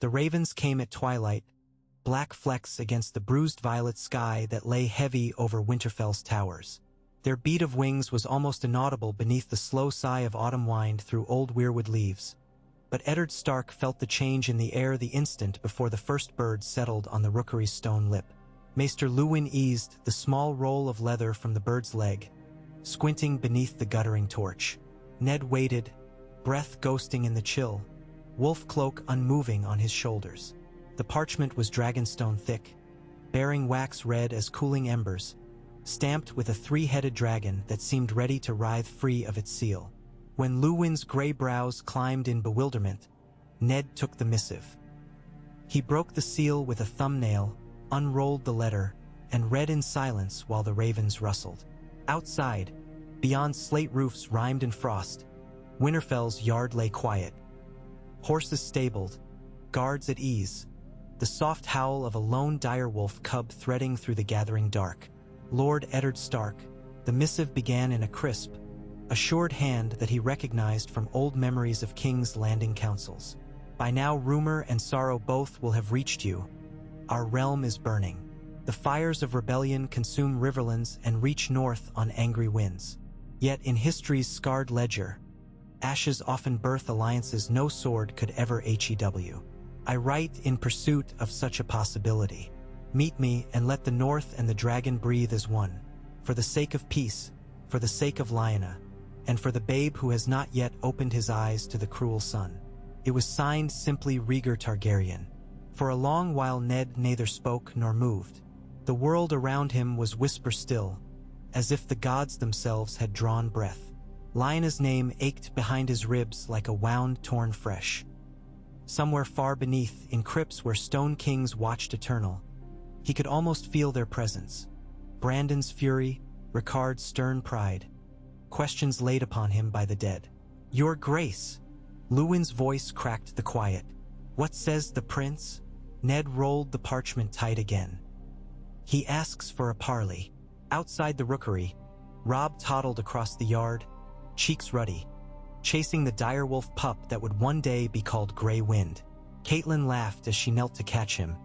The ravens came at twilight, black flecks against the bruised violet sky that lay heavy over Winterfell's towers. Their beat of wings was almost inaudible beneath the slow sigh of autumn wind through old weirwood leaves. But Eddard Stark felt the change in the air the instant before the first bird settled on the rookery's stone lip. Maester Luwin eased the small roll of leather from the bird's leg, squinting beneath the guttering torch. Ned waited, breath ghosting in the chill, wolf cloak unmoving on his shoulders. The parchment was dragonstone thick, bearing wax red as cooling embers, stamped with a three-headed dragon that seemed ready to writhe free of its seal. When Luwin's gray brows climbed in bewilderment, Ned took the missive. He broke the seal with a thumbnail, unrolled the letter, and read in silence while the ravens rustled. Outside, beyond slate roofs rimed in frost, Winterfell's yard lay quiet. Horses stabled, guards at ease, the soft howl of a lone direwolf cub threading through the gathering dark. Lord Eddard Stark, the missive began in a crisp, assured hand that he recognized from old memories of King's Landing councils. By now rumor and sorrow both will have reached you. Our realm is burning. The fires of rebellion consume riverlands and reach north on angry winds. Yet in history's scarred ledger, ashes often birth alliances no sword could ever hew. I write in pursuit of such a possibility. Meet me and let the North and the dragon breathe as one. For the sake of peace, for the sake of Lyanna, and for the babe who has not yet opened his eyes to the cruel sun. It was signed simply Rhaegar Targaryen. For a long while Ned neither spoke nor moved. The world around him was whisper still, as if the gods themselves had drawn breath. Lyanna's name ached behind his ribs like a wound torn fresh. Somewhere far beneath, in crypts where stone kings watched eternal, he could almost feel their presence. Brandon's fury, Ricard's stern pride, questions laid upon him by the dead. Your Grace! Luwin's voice cracked the quiet. What says the prince? Ned rolled the parchment tight again. He asks for a parley. Outside the rookery, Robb toddled across the yard, cheeks ruddy, chasing the direwolf pup that would one day be called Grey Wind. Catelyn laughed as she knelt to catch him,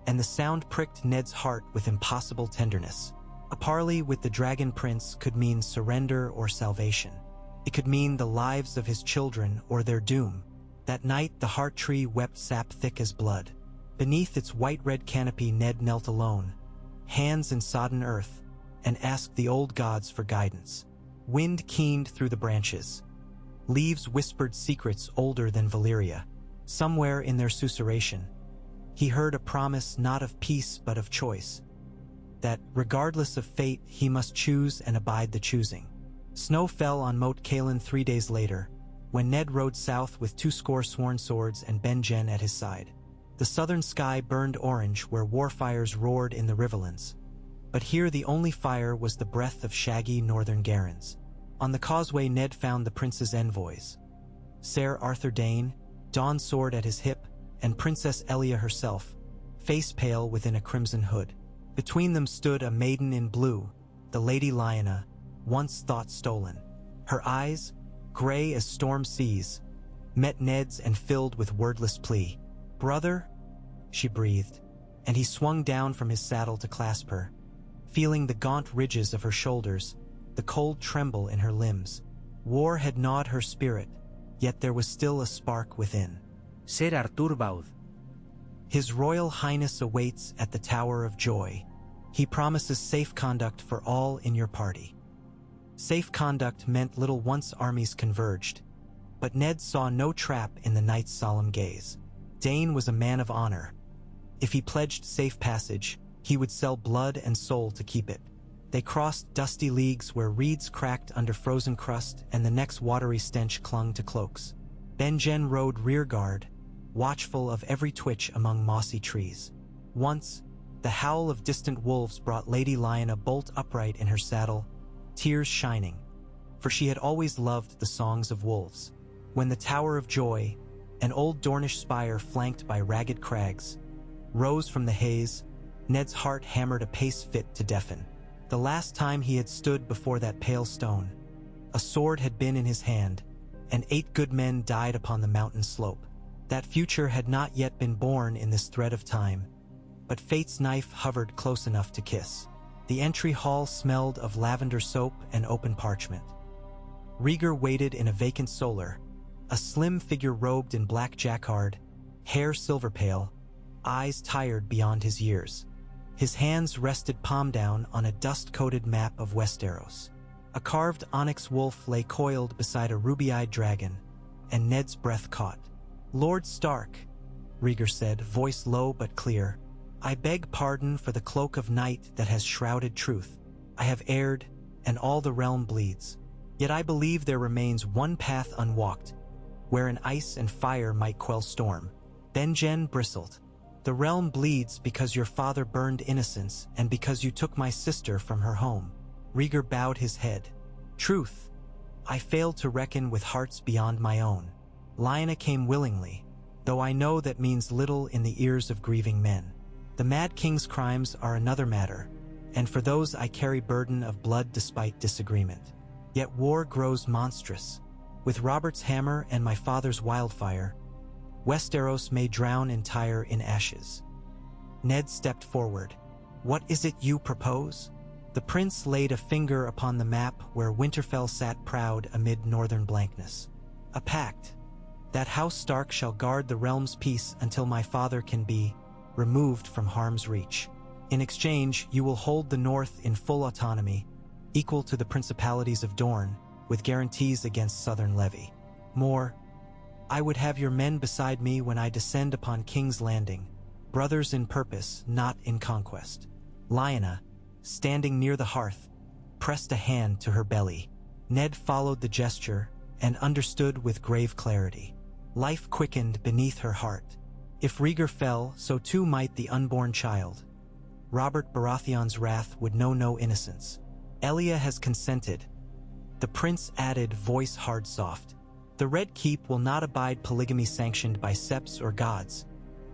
and the sound pricked Ned's heart with impossible tenderness. A parley with the Dragon Prince could mean surrender or salvation. It could mean the lives of his children or their doom. That night the heart tree wept sap thick as blood. Beneath its white-red canopy Ned knelt alone, hands in sodden earth, and asked the old gods for guidance. Wind keened through the branches. Leaves whispered secrets older than Valyria. Somewhere in their susurration, he heard a promise not of peace but of choice, that, regardless of fate, he must choose and abide the choosing. Snow fell on Moat Cailin 3 days later, when Ned rode south with 20 sworn swords and Ben-Jen at his side. The southern sky burned orange where war fires roared in the riverlands, but here the only fire was the breath of shaggy northern Garrens. On the causeway Ned found the prince's envoys, Ser Arthur Dayne, dawn sword at his hip, and Princess Elia herself, face pale within a crimson hood. Between them stood a maiden in blue, the Lady Lyanna, once thought stolen. Her eyes, gray as storm seas, met Ned's and filled with wordless plea. "Brother?" she breathed, and he swung down from his saddle to clasp her, feeling the gaunt ridges of her shoulders, the cold tremble in her limbs. War had gnawed her spirit, yet there was still a spark within. Ser Artur Baud. His Royal Highness awaits at the Tower of Joy. He promises safe conduct for all in your party. Safe conduct meant little once armies converged, but Ned saw no trap in the knight's solemn gaze. Dayne was a man of honor. If he pledged safe passage, he would sell blood and soul to keep it. They crossed dusty leagues where reeds cracked under frozen crust and the neck's watery stench clung to cloaks. Ben-Jen rode rearguard, watchful of every twitch among mossy trees. Once, the howl of distant wolves brought Lady Lyanna bolt upright in her saddle, tears shining, for she had always loved the songs of wolves. When the Tower of Joy, an old Dornish spire flanked by ragged crags, rose from the haze, Ned's heart hammered a pace fit to deafen. The last time he had stood before that pale stone, a sword had been in his hand, and 8 good men died upon the mountain slope. That future had not yet been born in this thread of time, but fate's knife hovered close enough to kiss. The entry hall smelled of lavender soap and open parchment. Rhaegar waited in a vacant solar, a slim figure robed in black jacquard, hair silver pale, eyes tired beyond his years. His hands rested palm down on a dust-coated map of Westeros. A carved onyx wolf lay coiled beside a ruby-eyed dragon, and Ned's breath caught. "Lord Stark," Rhaegar said, voice low but clear, "I beg pardon for the cloak of night that has shrouded truth. I have erred, and all the realm bleeds. Yet I believe there remains one path unwalked, where an ice and fire might quell storm." Benjen bristled. "The realm bleeds because your father burned innocence and because you took my sister from her home." Rhaegar bowed his head. "Truth. I failed to reckon with hearts beyond my own. Lyanna came willingly, though I know that means little in the ears of grieving men. The Mad King's crimes are another matter, and for those I carry burden of blood despite disagreement. Yet war grows monstrous. With Robert's hammer and my father's wildfire, Westeros may drown entire in ashes." Ned stepped forward. "What is it you propose?" The prince laid a finger upon the map where Winterfell sat proud amid northern blankness. "A pact. That House Stark shall guard the realm's peace until my father can be removed from harm's reach. In exchange, you will hold the North in full autonomy, equal to the principalities of Dorne, with guarantees against southern levy. More, I would have your men beside me when I descend upon King's Landing, brothers in purpose, not in conquest." Lyanna, standing near the hearth, pressed a hand to her belly. Ned followed the gesture and understood with grave clarity. Life quickened beneath her heart. If Rhaegar fell, so too might the unborn child. Robert Baratheon's wrath would know no innocence. "Elia has consented," the prince added, voice hard soft. "The Red Keep will not abide polygamy sanctioned by septs or gods,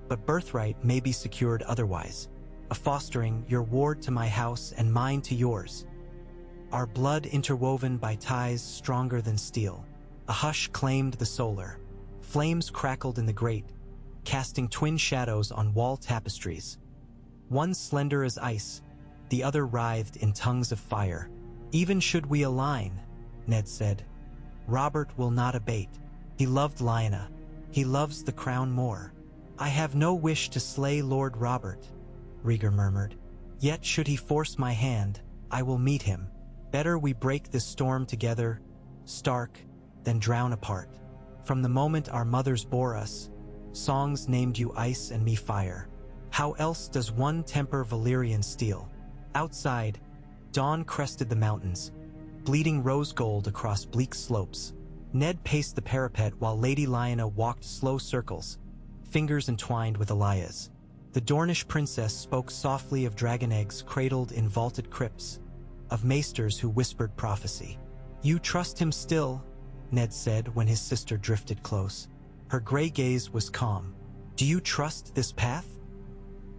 but birthright may be secured otherwise. A fostering, your ward to my house and mine to yours. Our blood interwoven by ties stronger than steel." A hush claimed the solar. Flames crackled in the grate, casting twin shadows on wall tapestries. One slender as ice, the other writhed in tongues of fire. "Even should we align," Ned said, "Robert will not abate. He loved Lyanna. He loves the crown more." "I have no wish to slay Lord Robert," Rhaegar murmured. "Yet should he force my hand, I will meet him. Better we break this storm together, Stark, than drown apart. From the moment our mothers bore us, songs named you ice and me fire. How else does one temper Valyrian steel?" Outside, dawn crested the mountains, bleeding rose gold across bleak slopes. Ned paced the parapet while Lady Lyanna walked slow circles, fingers entwined with Elia's. The Dornish princess spoke softly of dragon eggs cradled in vaulted crypts, of maesters who whispered prophecy. "You trust him still," Ned said when his sister drifted close. Her gray gaze was calm. "Do you trust this path?"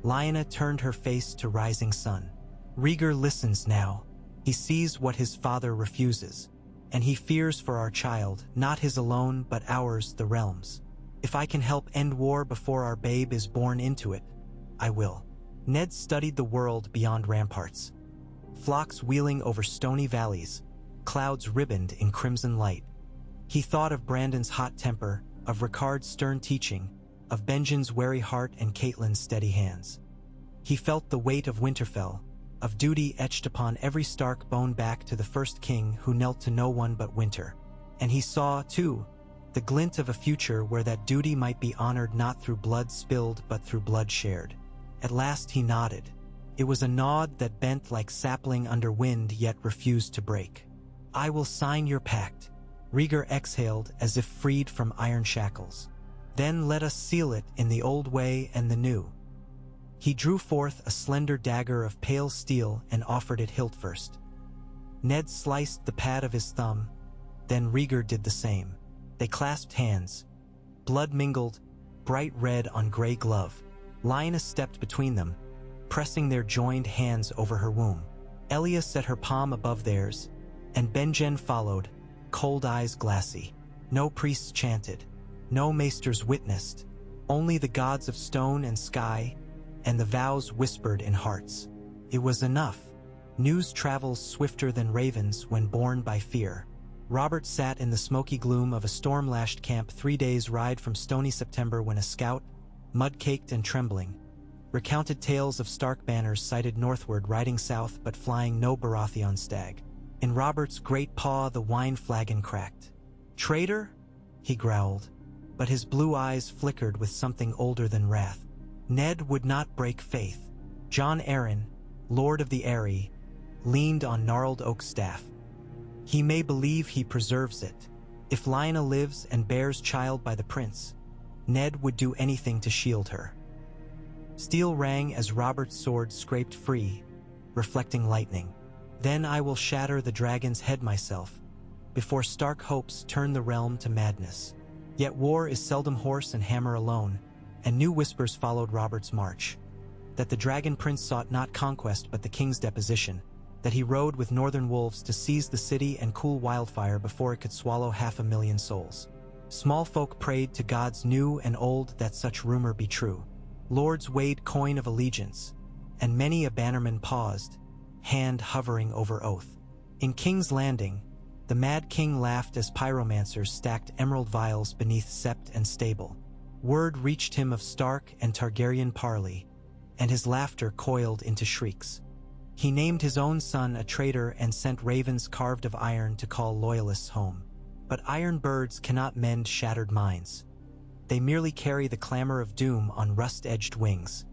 Lyanna turned her face to rising sun. "Rhaegar listens now. He sees what his father refuses, and he fears for our child, not his alone, but ours, the realms. If I can help end war before our babe is born into it, I will." Ned studied the world beyond ramparts. Flocks wheeling over stony valleys, clouds ribboned in crimson light. He thought of Brandon's hot temper, of Ricard's stern teaching, of Benjen's wary heart and Caitlyn's steady hands. He felt the weight of Winterfell, of duty etched upon every Stark bone back to the first king who knelt to no one but Winter. And he saw, too, the glint of a future where that duty might be honored not through blood spilled but through blood shared. At last he nodded. It was a nod that bent like sapling under wind yet refused to break. "I will sign your pact," Rhaegar exhaled as if freed from iron shackles. "Then let us seal it in the old way and the new." He drew forth a slender dagger of pale steel and offered it hilt first. Ned sliced the pad of his thumb, then Rhaegar did the same. They clasped hands. Blood mingled, bright red on gray glove. Lyanna stepped between them, pressing their joined hands over her womb. Elia set her palm above theirs, and Benjen followed, cold eyes glassy. No priests chanted, No maesters witnessed, only the gods of stone and sky, and the vows whispered in hearts. It was enough. News travels swifter than ravens when borne by fear. Robert sat in the smoky gloom of a storm-lashed camp 3 days' ride from stony September when a scout, mud-caked and trembling, recounted tales of Stark banners sighted northward riding south but flying no Baratheon stag. In Robert's great paw the wine flagon cracked. "Traitor?" he growled, but his blue eyes flickered with something older than wrath. Ned would not break faith. Jon Arryn, Lord of the Eyrie, leaned on gnarled oak staff. "He may believe he preserves it. If Lyanna lives and bears child by the prince, Ned would do anything to shield her." Steel rang as Robert's sword scraped free, reflecting lightning. "Then I will shatter the dragon's head myself, before Stark hopes turn the realm to madness." Yet war is seldom horse and hammer alone, and new whispers followed Robert's march. That the dragon prince sought not conquest but the king's deposition, that he rode with northern wolves to seize the city and cool wildfire before it could swallow 500,000 souls. Small folk prayed to gods new and old that such rumor be true. Lords weighed coin of allegiance, and many a bannerman paused, hand hovering over oath. In King's Landing, the Mad King laughed as pyromancers stacked emerald vials beneath sept and stable. Word reached him of Stark and Targaryen parley, and his laughter coiled into shrieks. He named his own son a traitor and sent ravens carved of iron to call loyalists home. But iron birds cannot mend shattered minds. They merely carry the clamor of doom on rust-edged wings.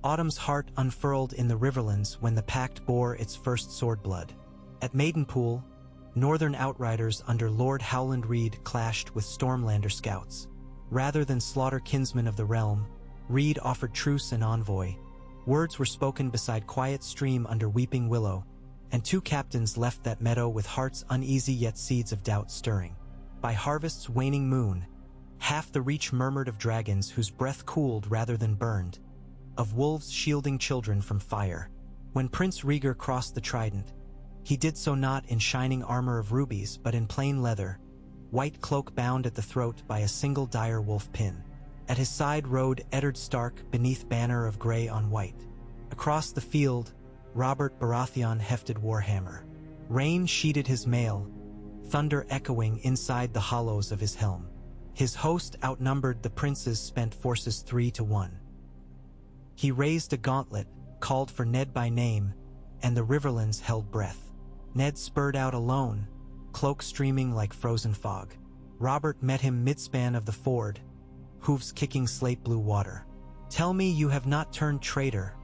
Autumn's heart unfurled in the riverlands when the pact bore its first sword blood. At Maidenpool, northern outriders under Lord Howland Reed clashed with Stormlander scouts. Rather than slaughter kinsmen of the realm, Reed offered truce and envoy. Words were spoken beside quiet stream under weeping willow, and 2 captains left that meadow with hearts uneasy yet seeds of doubt stirring. By harvest's waning moon, half the reach murmured of dragons whose breath cooled rather than burned, of wolves shielding children from fire. When Prince Rhaegar crossed the Trident, he did so not in shining armor of rubies but in plain leather, white cloak bound at the throat by a single dire wolf pin. At his side rode Eddard Stark beneath banner of gray on white. Across the field, Robert Baratheon hefted warhammer. Rain sheeted his mail, thunder echoing inside the hollows of his helm. His host outnumbered the prince's spent forces 3-1. He raised a gauntlet, called for Ned by name, and the riverlands held breath. Ned spurred out alone, cloak streaming like frozen fog. Robert met him midspan of the ford, hooves kicking slate-blue water. "Tell me you have not turned traitor,"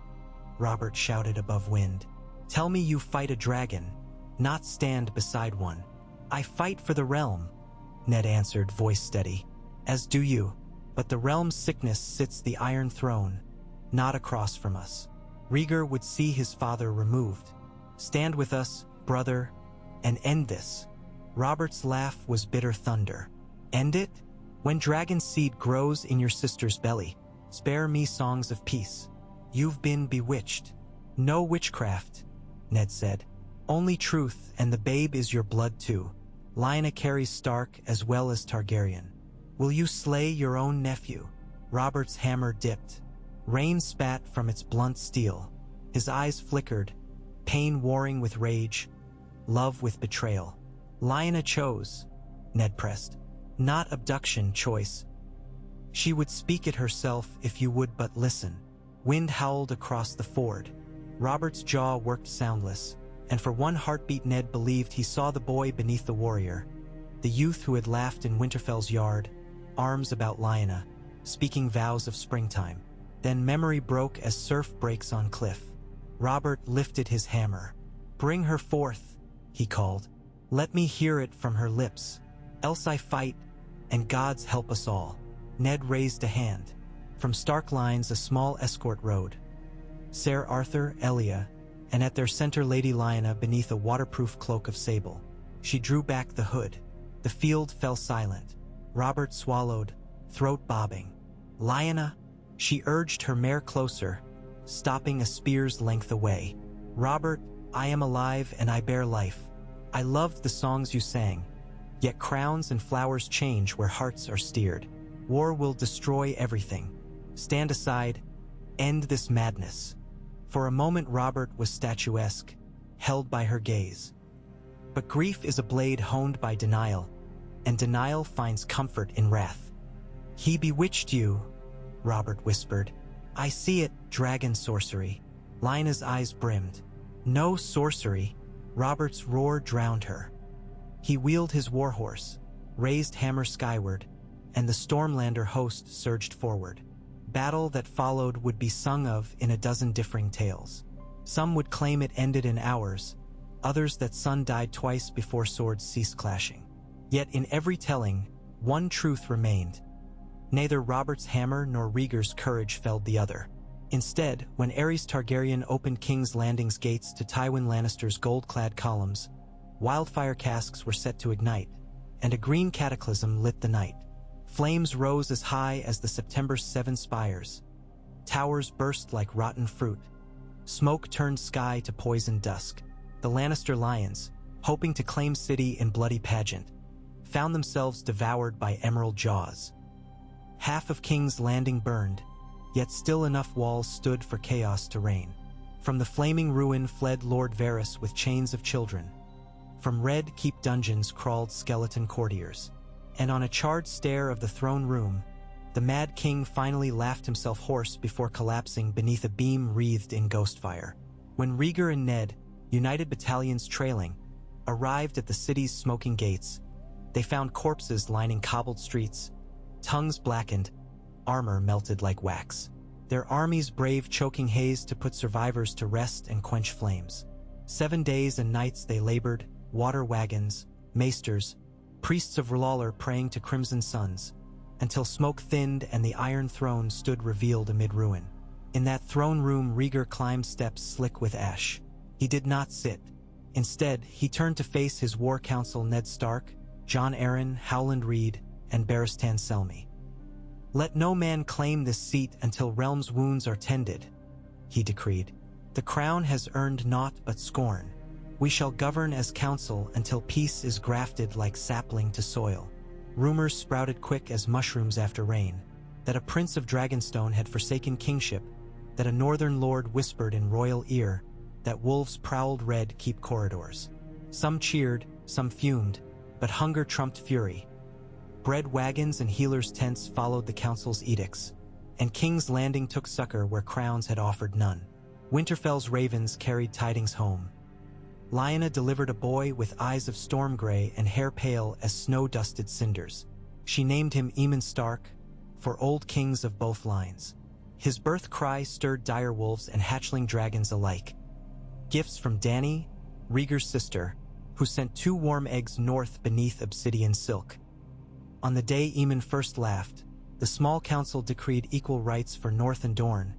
Robert shouted above wind. "Tell me you fight a dragon, not stand beside one." "I fight for the realm," Ned answered, voice steady. "As do you, but the realm's sickness sits the Iron Throne, not across from us. Rhaegar would see his father removed. Stand with us, brother, and end this." Robert's laugh was bitter thunder. "End it? When dragon seed grows in your sister's belly, spare me songs of peace. You've been bewitched." "No witchcraft," Ned said. "Only truth, and the babe is your blood too. Lyanna carries Stark as well as Targaryen. Will you slay your own nephew?" Robert's hammer dipped. Rain spat from its blunt steel. His eyes flickered, pain warring with rage, love with betrayal. "Lyanna chose," Ned pressed. "Not abduction choice. She would speak it herself if you would but listen." Wind howled across the ford. Robert's jaw worked soundless, and for one heartbeat Ned believed he saw the boy beneath the warrior, the youth who had laughed in Winterfell's yard, arms about Lyanna, speaking vows of springtime. Then memory broke as surf breaks on cliff. Robert lifted his hammer. "Bring her forth," he called. "Let me hear it from her lips. Else I fight, and gods help us all." Ned raised a hand. From Stark lines a small escort rode. Ser Arthur, Elia, and at their center Lady Lyanna beneath a waterproof cloak of sable. She drew back the hood. The field fell silent. Robert swallowed, throat bobbing. "Lyanna," she urged her mare closer, stopping a spear's length away. "Robert, I am alive and I bear life. I loved the songs you sang, Yet crowns and flowers change where hearts are steered. War will destroy everything. Stand aside, end this madness. For a moment Robert was statuesque, held by her gaze. But grief is a blade honed by denial, and denial finds comfort in wrath. "He bewitched you," Robert whispered. "I see it, dragon sorcery." Lynna's eyes brimmed. "No sorcery." Robert's roar drowned her. He wheeled his warhorse, raised hammer skyward, and the Stormlander host surged forward. Battle that followed would be sung of in a dozen differing tales. Some would claim it ended in hours, others that sun died twice before swords ceased clashing. Yet in every telling, one truth remained. Neither Robert's hammer nor Rhaegar's courage felled the other. Instead, when Aerys Targaryen opened King's Landing's gates to Tywin Lannister's gold-clad columns, wildfire casks were set to ignite, and a green cataclysm lit the night. Flames rose as high as the September's 7 spires. Towers burst like rotten fruit. Smoke turned sky to poisoned dusk. The Lannister lions, hoping to claim city in bloody pageant, found themselves devoured by emerald jaws. Half of King's Landing burned, yet still enough walls stood for chaos to reign. From the flaming ruin fled Lord Varys with chains of children. From Red Keep dungeons crawled skeleton courtiers. And on a charred stair of the throne room, the Mad King finally laughed himself hoarse before collapsing beneath a beam wreathed in ghost fire. When Rhaegar and Ned, united battalions trailing, arrived at the city's smoking gates, they found corpses lining cobbled streets, tongues blackened, armor melted like wax. Their armies braved choking haze to put survivors to rest and quench flames. 7 days and nights they labored, water wagons, maesters, priests of R'hllor praying to crimson suns, until smoke thinned and the Iron Throne stood revealed amid ruin. In that throne room Rhaegar climbed steps slick with ash. He did not sit. Instead, he turned to face his war council Ned Stark, Jon Arryn, Howland Reed, and Barristan Selmy. "Let no man claim this seat until realm's wounds are tended," he decreed. "The crown has earned naught but scorn. We shall govern as council until peace is grafted like sapling to soil." Rumors sprouted quick as mushrooms after rain, that a prince of Dragonstone had forsaken kingship, that a northern lord whispered in royal ear, that wolves prowled Red Keep corridors. Some cheered, some fumed, but hunger trumped fury. Bread wagons and healers' tents followed the council's edicts, and King's Landing took succor where crowns had offered none. Winterfell's ravens carried tidings home. Lyanna delivered a boy with eyes of storm gray and hair pale as snow-dusted cinders. She named him Aemon Stark, for old kings of both lines. His birth cry stirred direwolves and hatchling dragons alike. Gifts from Dany, Rhaegar's sister, who sent 2 warm eggs north beneath obsidian silk. On the day Aemon first laughed, the small council decreed equal rights for North and Dorne,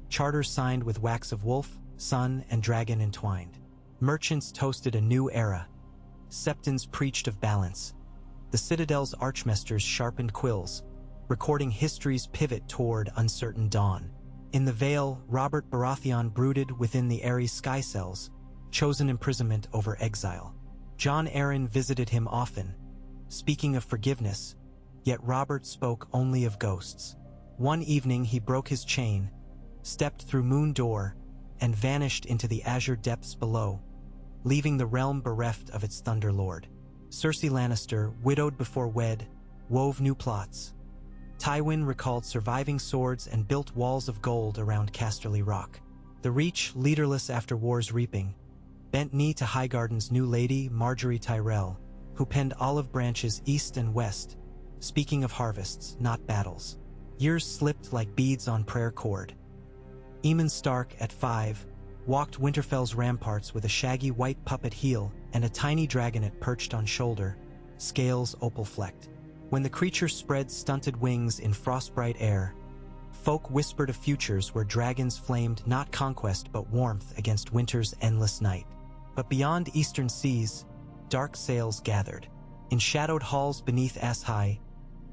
charters signed with wax of wolf, sun, and dragon entwined. Merchants toasted a new era. Septons preached of balance. The Citadel's archmesters sharpened quills, recording history's pivot toward uncertain dawn. In the Vale, Robert Baratheon brooded within the Aerys sky cells, chosen imprisonment over exile. Jon Arryn visited him often, speaking of forgiveness, yet Robert spoke only of ghosts. One evening he broke his chain, stepped through Moon Door, and vanished into the azure depths below, leaving the realm bereft of its Thunder Lord. Cersei Lannister, widowed before wed, wove new plots. Tywin recalled surviving swords and built walls of gold around Casterly Rock. The Reach, leaderless after war's reaping, bent knee to Highgarden's new lady, Margaery Tyrell, who penned olive branches east and west, speaking of harvests, not battles. Years slipped like beads on prayer cord. Aemon Stark, at 5, walked Winterfell's ramparts with a shaggy white puppet heel and a tiny dragonet perched on shoulder, scales opal-flecked. When the creature spread stunted wings in frostbright air, folk whispered of futures where dragons flamed not conquest but warmth against winter's endless night. But beyond eastern seas, dark sails gathered. In shadowed halls beneath Ashai,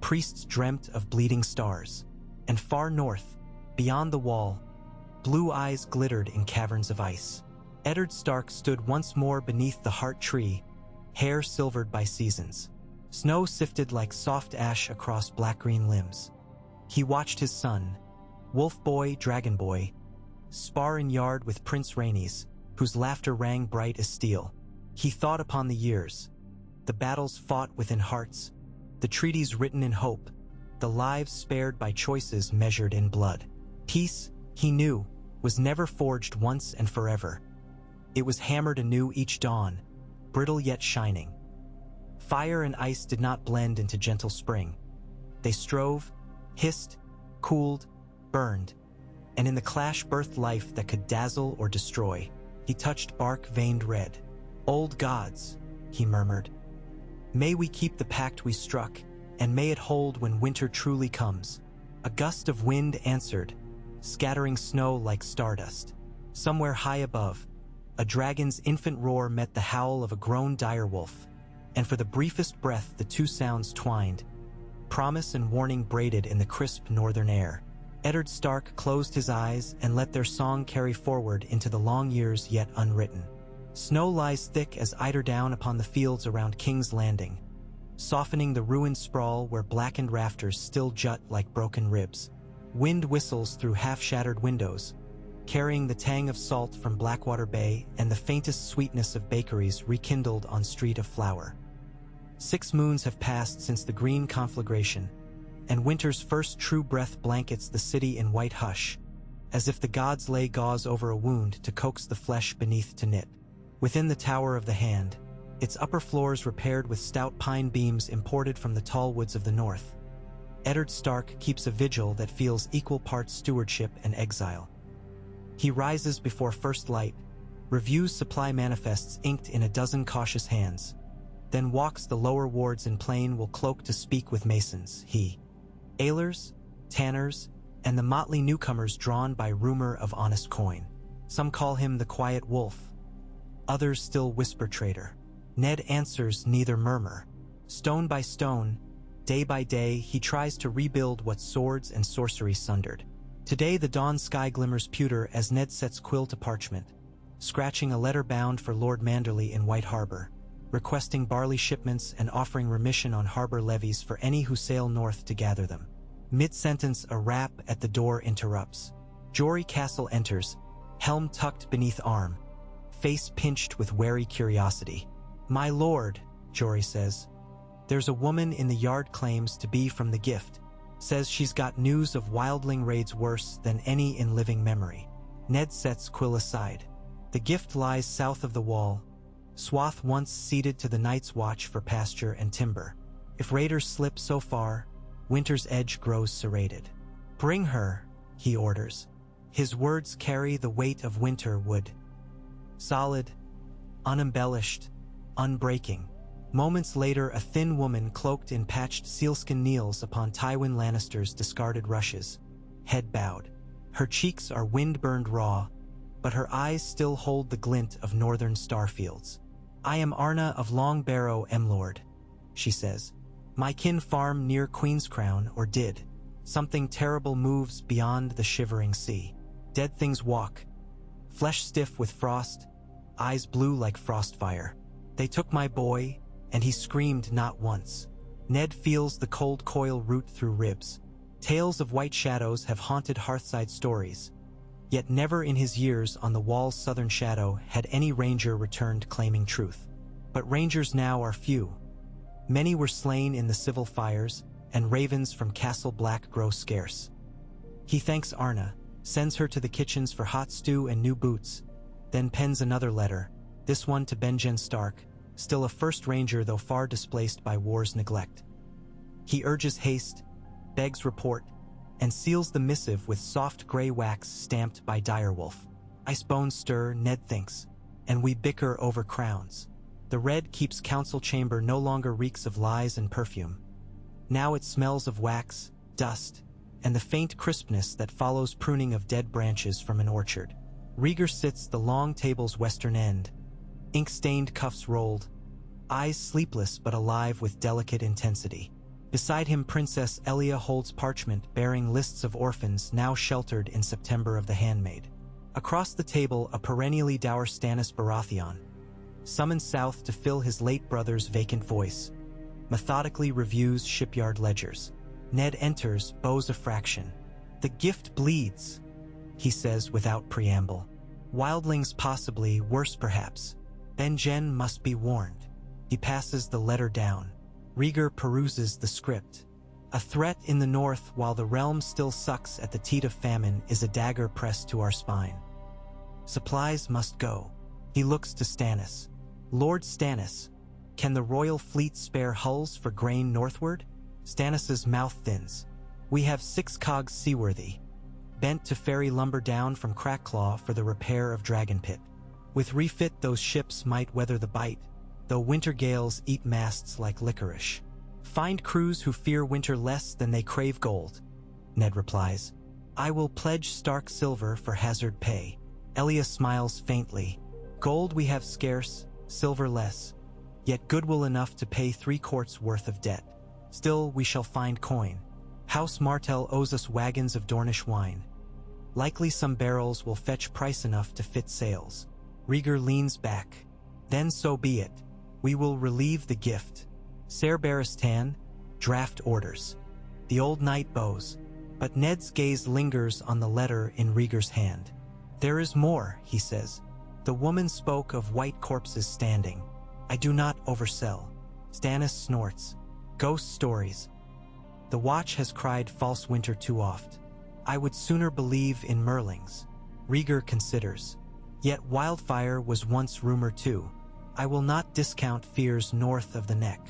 priests dreamt of bleeding stars. And far north, beyond the wall, blue eyes glittered in caverns of ice. Eddard Stark stood once more beneath the heart tree, hair silvered by seasons. Snow sifted like soft ash across black-green limbs. He watched his son, Wolf Boy, Dragon Boy, spar in yard with Prince Rhaenys, whose laughter rang bright as steel. He thought upon the years, the battles fought within hearts, the treaties written in hope, the lives spared by choices measured in blood. Peace, he knew, was never forged once and forever. It was hammered anew each dawn, brittle yet shining. Fire and ice did not blend into gentle spring. They strove, hissed, cooled, burned, and in the clash birthed life that could dazzle or destroy. He touched bark veined red. Old gods, he murmured, may we keep the pact we struck, and may it hold when winter truly comes. A gust of wind answered, scattering snow like stardust. Somewhere high above, a dragon's infant roar met the howl of a grown direwolf, and for the briefest breath the two sounds twined, promise and warning braided in the crisp northern air. Eddard Stark closed his eyes and let their song carry forward into the long years yet unwritten. Snow lies thick as eiderdown upon the fields around King's Landing, softening the ruined sprawl where blackened rafters still jut like broken ribs. Wind whistles through half-shattered windows, carrying the tang of salt from Blackwater Bay and the faintest sweetness of bakeries rekindled on Street of Flower. 6 moons have passed since the green conflagration, and winter's first true breath blankets the city in white hush, as if the gods lay gauze over a wound to coax the flesh beneath to knit. Within the Tower of the Hand, its upper floors repaired with stout pine beams imported from the tall woods of the north, Eddard Stark keeps a vigil that feels equal parts stewardship and exile. He rises before first light, reviews supply manifests inked in a dozen cautious hands, then walks the lower wards in plain will cloak to speak with masons, ailers, tanners, and the motley newcomers drawn by rumor of honest coin. Some call him the quiet wolf, others still whisper traitor. Ned answers neither murmur. Stone by stone, day by day, he tries to rebuild what swords and sorcery sundered. Today the dawn sky glimmers pewter as Ned sets quill to parchment, scratching a letter bound for Lord Manderley in White Harbor, requesting barley shipments and offering remission on harbor levies for any who sail north to gather them. Mid-sentence, a rap at the door interrupts. Jory Castle enters, helm tucked beneath arm, face pinched with wary curiosity. "My lord," Jory says, "there's a woman in the yard claims to be from the Gift. Says she's got news of wildling raids worse than any in living memory." Ned sets quill aside. The Gift lies south of the wall, swath once ceded to the Night's Watch for pasture and timber. If raiders slip so far, winter's edge grows serrated. "Bring her," he orders. His words carry the weight of winter wood. Solid, unembellished, unbreaking. Moments later, a thin woman cloaked in patched sealskin kneels upon Tywin Lannister's discarded rushes, head bowed. Her cheeks are wind-burned raw, but her eyes still hold the glint of northern starfields. "I am Arna of Long Barrow, Emlord," she says. "My kin farm near Queen's Crown, or did. Something terrible moves beyond the shivering sea. Dead things walk, flesh stiff with frost, eyes blue like frostfire. They took my boy, and he screamed not once." Ned feels the cold coil root through ribs. Tales of white shadows have haunted hearthside stories, yet never in his years on the wall's southern shadow had any ranger returned claiming truth. But rangers now are few. Many were slain in the civil fires, and ravens from Castle Black grow scarce. He thanks Arna, sends her to the kitchens for hot stew and new boots, then pens another letter, this one to Benjen Stark, still a first ranger though far displaced by war's neglect. He urges haste, begs report, and seals the missive with soft gray wax stamped by Direwolf. "Ice bones stir," Ned thinks, "and we bicker over crowns." The red keeps council chamber no longer reeks of lies and perfume. Now it smells of wax, dust, and the faint crispness that follows pruning of dead branches from an orchard. Rhaegar sits the long table's western end, ink-stained cuffs rolled, eyes sleepless but alive with delicate intensity. Beside him Princess Elia holds parchment bearing lists of orphans now sheltered in September of the Handmaid. Across the table a perennially dour Stannis Baratheon, summoned south to fill his late brother's vacant voice. methodically reviews shipyard ledgers. Ned enters, bows a fraction. "The gift bleeds," he says without preamble. "Wildlings possibly, worse perhaps. Benjen must be warned." He passes the letter down. Rhaegar peruses the script. "A threat in the north while the realm still sucks at the teat of famine is a dagger pressed to our spine. Supplies must go." He looks to Stannis. "Lord Stannis, can the royal fleet spare hulls for grain northward?" Stannis's mouth thins. "We have 6 cogs seaworthy, bent to ferry lumber down from Crackclaw for the repair of Dragonpit. With refit those ships might weather the bite, though winter gales eat masts like licorice. Find crews who fear winter less than they crave gold," Ned replies. "I will pledge Stark silver for hazard pay." Elia smiles faintly. "Gold we have scarce, silver less, yet goodwill enough to pay 3 quarts worth of debt. Still we shall find coin. House Martell owes us wagons of Dornish wine. Likely some barrels will fetch price enough to fit sails." Rhaegar leans back. "Then so be it. We will relieve the gift. Ser Barristan, draft orders." The old knight bows, but Ned's gaze lingers on the letter in Rhaegar's hand. "There is more," he says. "The woman spoke of white corpses standing. I do not oversell." Stannis snorts. "Ghost stories. The Watch has cried false winter too oft. I would sooner believe in Merlings." Rhaegar considers. "Yet wildfire was once rumor too. I will not discount fears north of the neck."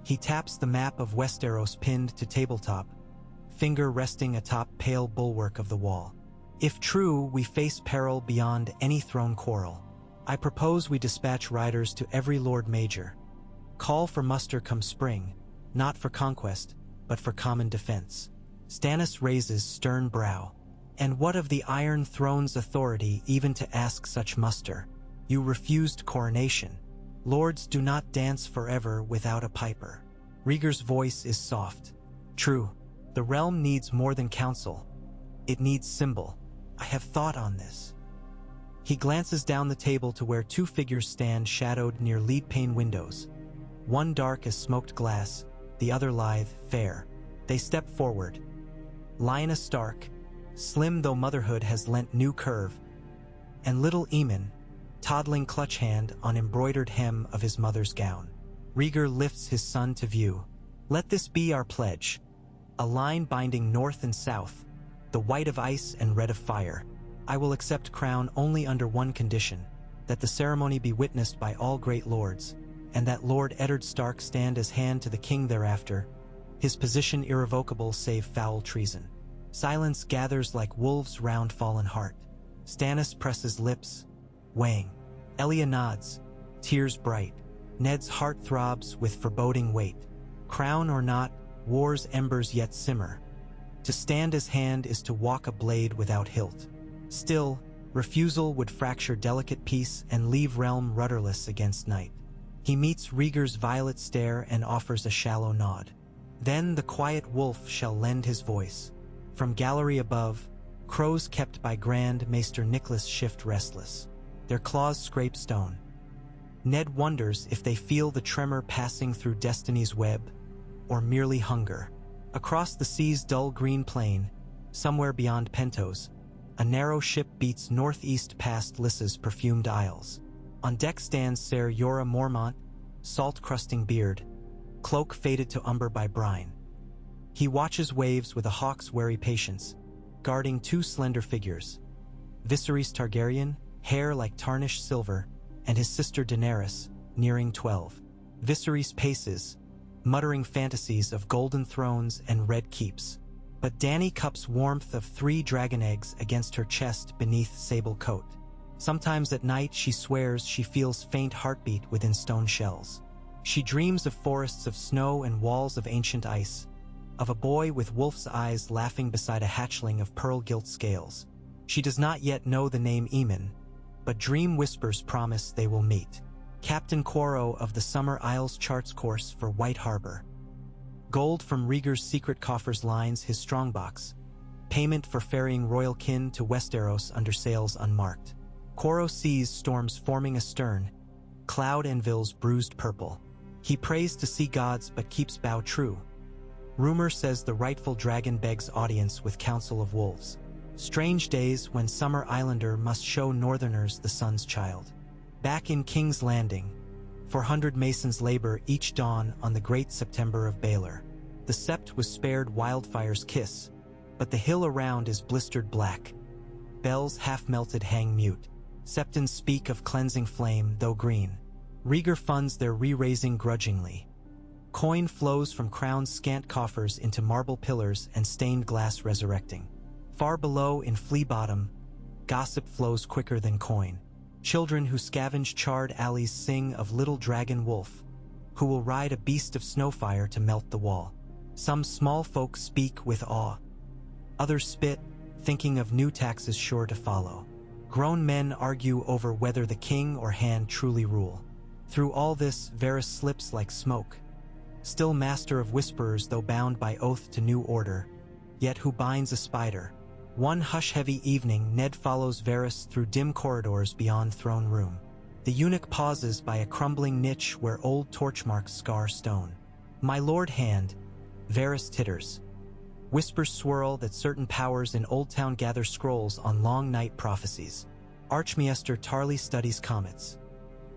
He taps the map of Westeros pinned to tabletop, finger resting atop pale bulwark of the wall. "If true, we face peril beyond any throne quarrel. I propose we dispatch riders to every Lord Major. Call for muster come spring, not for conquest, but for common defense." Stannis raises stern brow. "And what of the Iron Throne's authority even to ask such muster? You refused coronation. Lords do not dance forever without a piper." Rhaegar's voice is soft. "True, the realm needs more than counsel. It needs symbol. I have thought on this." He glances down the table to where 2 figures stand shadowed near lead pane windows. One dark as smoked glass, the other lithe, fair. They step forward. Lyanna Stark, slim though motherhood has lent new curve, and little Aemon, toddling clutch hand on embroidered hem of his mother's gown. Rhaegar lifts his son to view. "Let this be our pledge. A line binding north and south, the white of ice and red of fire. I will accept crown only under one condition, that the ceremony be witnessed by all great lords, and that Lord Eddard Stark stand as hand to the king thereafter, his position irrevocable save foul treason." Silence gathers like wolves round fallen heart. Stannis presses lips, weighing. Elia nods, tears bright. Ned's heart throbs with foreboding weight. Crown or not, war's embers yet simmer. To stand as hand is to walk a blade without hilt. Still, refusal would fracture delicate peace and leave realm rudderless against night. He meets Rhaegar's violet stare and offers a shallow nod. Then the quiet wolf shall lend his voice. From gallery above, crows kept by Grand Maester Nicholas shift restless. Their claws scrape stone. Ned wonders if they feel the tremor passing through destiny's web, or merely hunger. Across the sea's dull green plain, somewhere beyond Pentos, a narrow ship beats northeast past Lyssa's perfumed isles. On deck stands Ser Jorah Mormont, salt-crusting beard, cloak faded to umber by brine. He watches waves with a hawk's wary patience, guarding 2 slender figures. Viserys Targaryen, hair like tarnished silver, and his sister Daenerys, nearing 12. Viserys paces, muttering fantasies of golden thrones and red keeps. But Dany cups warmth of 3 dragon eggs against her chest beneath sable coat. Sometimes at night she swears she feels faint heartbeat within stone shells. She dreams of forests of snow and walls of ancient ice, of a boy with wolf's eyes laughing beside a hatchling of pearl-gilt scales. She does not yet know the name Aemon, but dream whispers promise they will meet. Captain Quoro of the Summer Isles charts course for White Harbor. Gold from Rhaegar's secret coffers lines his strongbox, payment for ferrying royal kin to Westeros under sails unmarked. Quoro sees storms forming astern, cloud anvils bruised purple. He prays to see gods but keeps bow true. Rumor says the rightful dragon begs audience with council of wolves. Strange days when Summer Islander must show northerners the sun's child. Back in King's Landing, 400 masons labor each dawn on the great September of Baelor. The sept was spared wildfire's kiss, but the hill around is blistered black. Bells half-melted hang mute. Septons speak of cleansing flame, though green. Rhaegar funds their re-raising grudgingly. Coin flows from crown's scant coffers into marble pillars and stained glass resurrecting. Far below in Flea Bottom, gossip flows quicker than coin. Children who scavenge charred alleys sing of little dragon wolf, who will ride a beast of snowfire to melt the wall. Some small folk speak with awe. Others spit, thinking of new taxes sure to follow. Grown men argue over whether the king or hand truly rule. Through all this, Varys slips like smoke. Still master of whisperers though bound by oath to new order, yet who binds a spider. One hush-heavy evening, Ned follows Varys through dim corridors beyond throne room. The eunuch pauses by a crumbling niche where old torch marks scar stone. My lord hand, Varys titters. Whispers swirl that certain powers in Old Town gather scrolls on long night prophecies. Archmaester Tarly studies comets.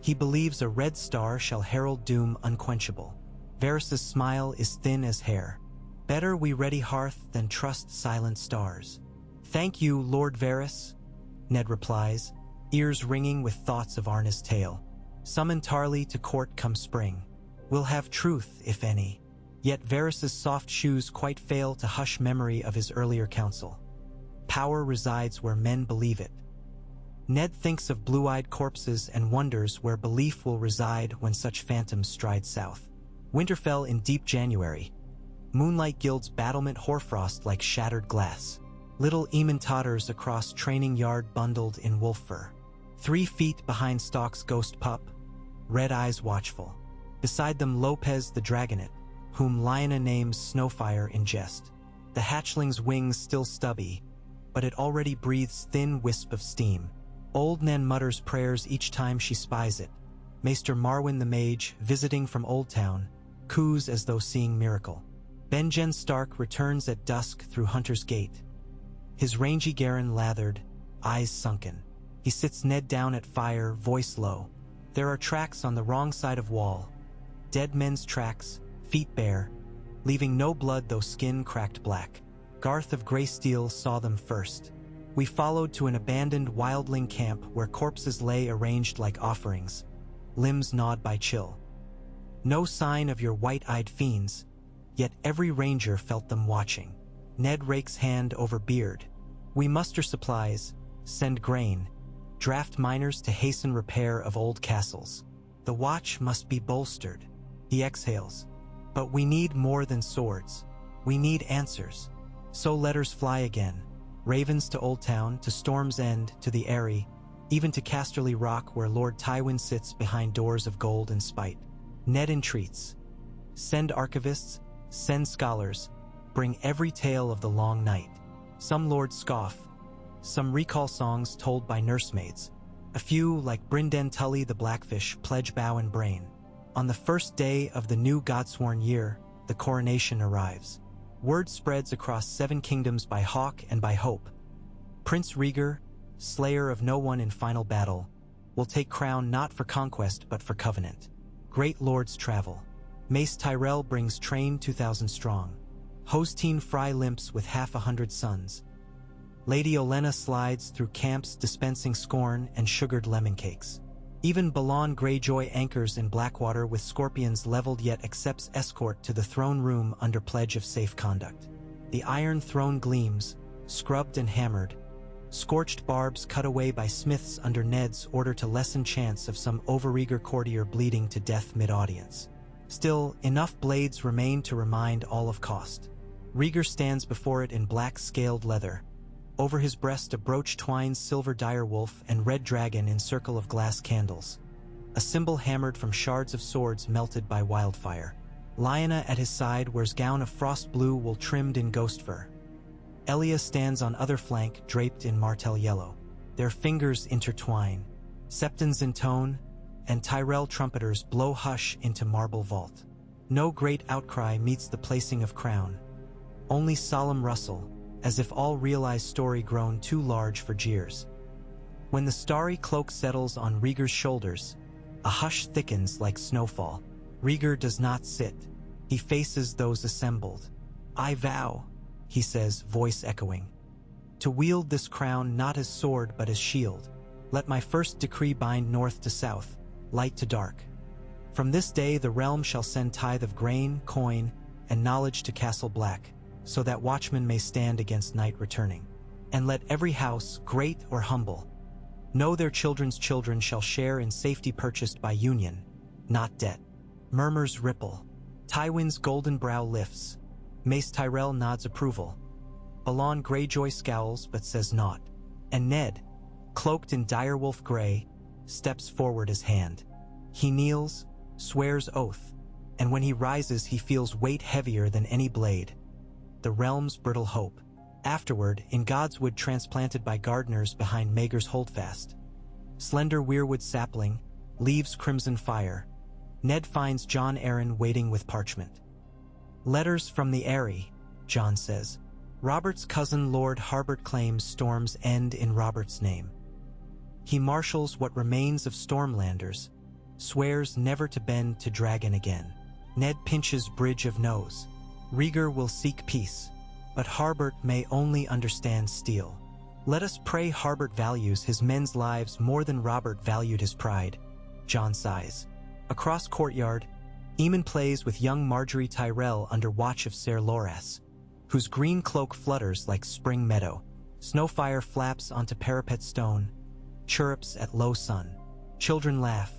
He believes a red star shall herald doom unquenchable. Varys' smile is thin as hair. Better we ready hearth than trust silent stars. Thank you, Lord Varys, Ned replies, ears ringing with thoughts of Arna's tale. Summon Tarly to court come spring. We'll have truth, if any. Yet Varys' soft shoes quite fail to hush memory of his earlier counsel. Power resides where men believe it. Ned thinks of blue-eyed corpses and wonders where belief will reside when such phantoms stride south. Winterfell in deep January. Moonlight gilds battlement hoarfrost like shattered glass. Little Eamon totters across training yard bundled in wolf fur. 3 feet behind Stalk's ghost pup, red eyes watchful. Beside them Lopez the dragonet, whom Lyanna names Snowfire in jest. The hatchling's wings still stubby, but it already breathes thin wisp of steam. Old Nan mutters prayers each time she spies it. Maester Marwyn the mage, visiting from Old Town, coos as though seeing miracle. Benjen Stark returns at dusk through Hunter's Gate. His rangy Garen lathered, eyes sunken. He sits Ned down at fire, voice low. There are tracks on the wrong side of wall. Dead men's tracks, feet bare, leaving no blood though skin cracked black. Garth of Greysteel saw them first. We followed to an abandoned wildling camp where corpses lay arranged like offerings, limbs gnawed by chill. No sign of your white-eyed fiends, yet every ranger felt them watching. Ned rakes hand over beard. We muster supplies, send grain, draft miners to hasten repair of old castles. The watch must be bolstered. He exhales. But we need more than swords. We need answers. So letters fly again. Ravens to Old Town, to Storm's End, to the Eyrie, even to Casterly Rock where Lord Tywin sits behind doors of gold and spite. Ned entreats. Send archivists, send scholars, bring every tale of the long night. Some lords scoff, some recall songs told by nursemaids. A few, like Brynden Tully the Blackfish, pledge bow and brain. On the first day of the new Godsworn year, the coronation arrives. Word spreads across 7 kingdoms by hawk and by hope. Prince Rhaegar, slayer of no one in final battle, will take crown not for conquest but for covenant. Great lords travel. Mace Tyrell brings train 2,000 strong. Hostine Fry limps with 100 sons. Lady Olenna slides through camps dispensing scorn and sugared lemon cakes. Even Balon Greyjoy anchors in Blackwater with scorpions leveled yet accepts escort to the throne room under pledge of safe conduct. The Iron Throne gleams, scrubbed and hammered. Scorched barbs cut away by smiths under Ned's order to lessen chance of some overeager courtier bleeding to death mid-audience. Still, enough blades remain to remind all of cost. Rhaegar stands before it in black scaled leather. Over his breast a brooch twines silver direwolf and red dragon in circle of glass candles. A symbol hammered from shards of swords melted by wildfire. Lyanna at his side wears gown of frost blue wool trimmed in ghost fur. Elia stands on other flank draped in martel yellow. Their fingers intertwine. Septons intone, and Tyrell trumpeters blow hush into marble vault. No great outcry meets the placing of crown. Only solemn rustle, as if all realized story grown too large for jeers. When the starry cloak settles on Rhaegar's shoulders, a hush thickens like snowfall. Rhaegar does not sit. He faces those assembled. "I vow," he says, voice echoing, "to wield this crown not as sword but as shield. Let my first decree bind north to south, light to dark. From this day the realm shall send tithe of grain, coin, and knowledge to Castle Black, so that watchmen may stand against night returning. And let every house, great or humble, know their children's children shall share in safety purchased by union, not debt." Murmurs ripple. Tywin's golden brow lifts. Mace Tyrell nods approval. Balon Greyjoy scowls but says naught. And Ned, cloaked in direwolf gray, steps forward his hand. He kneels, swears oath, and when he rises he feels weight heavier than any blade. The realm's brittle hope. Afterward, in Godswood transplanted by gardeners behind Maegor's holdfast. Slender weirwood sapling, leaves crimson fire. Ned finds Jon Arryn waiting with parchment. "Letters from the Eyrie," Jon says. Robert's cousin Lord Harbert claims storms end in Robert's name. He marshals what remains of Stormlanders, swears never to bend to dragon again. Ned pinches bridge of nose. Rhaegar will seek peace, but Harbert may only understand steel. "Let us pray Harbert values his men's lives more than Robert valued his pride," Jon sighs. Across courtyard, Aemon plays with young Marjorie Tyrell under watch of Ser Loras, whose green cloak flutters like spring meadow. Snowfire flaps onto parapet stone, chirrups at low sun. Children laugh.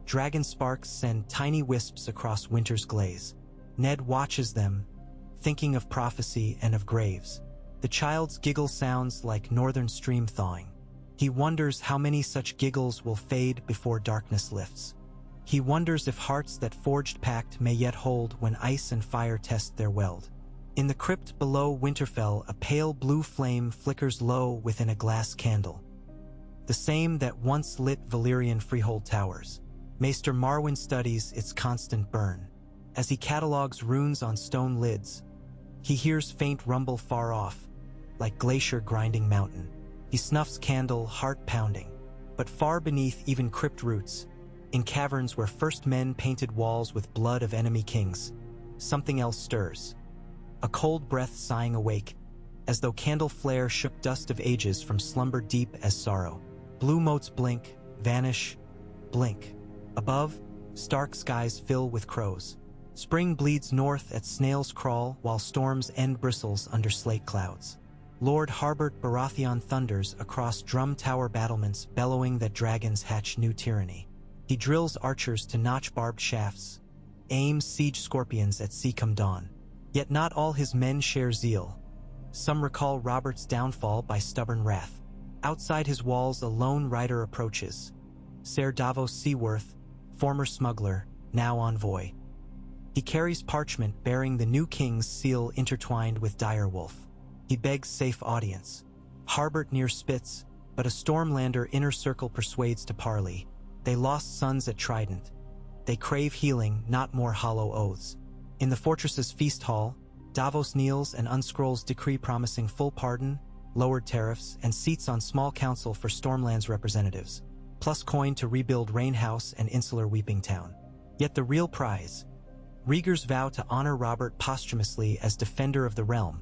Dragon sparks send tiny wisps across winter's glaze. Ned watches them, thinking of prophecy and of graves. The child's giggle sounds like northern stream thawing. He wonders how many such giggles will fade before darkness lifts. He wonders if hearts that forged pact may yet hold when ice and fire test their weld. In the crypt below Winterfell, a pale blue flame flickers low within a glass candle, the same that once lit Valyrian freehold towers. Maester Marwyn studies its constant burn. As he catalogues runes on stone lids, he hears faint rumble far off, like glacier grinding mountain. He snuffs candle, heart pounding. But far beneath even crypt roots, in caverns where first men painted walls with blood of enemy kings, something else stirs. A cold breath sighing awake, as though candle flare shook dust of ages from slumber deep as sorrow. Blue motes blink, vanish, blink. Above, stark skies fill with crows. Spring bleeds north at snail's crawl while storm's end bristles under slate clouds. Lord Harbert Baratheon thunders across drum tower battlements bellowing that dragons hatch new tyranny. He drills archers to notch barbed shafts, aims siege scorpions at sea come dawn. Yet not all his men share zeal. Some recall Robert's downfall by stubborn wrath. Outside his walls a lone rider approaches. Ser Davos Seaworth, former smuggler, now envoy. He carries parchment bearing the new king's seal intertwined with direwolf. He begs safe audience. Harbert near spits, but a Stormlander inner circle persuades to parley. They lost sons at Trident. They crave healing, not more hollow oaths. In the fortress's feast hall, Davos kneels and unscrolls decree promising full pardon, lowered tariffs, and seats on small council for Stormland's representatives, plus coin to rebuild Rainhouse and insular Weeping Town. Yet the real prize, Rhaegar's vow to honor Robert posthumously as defender of the realm,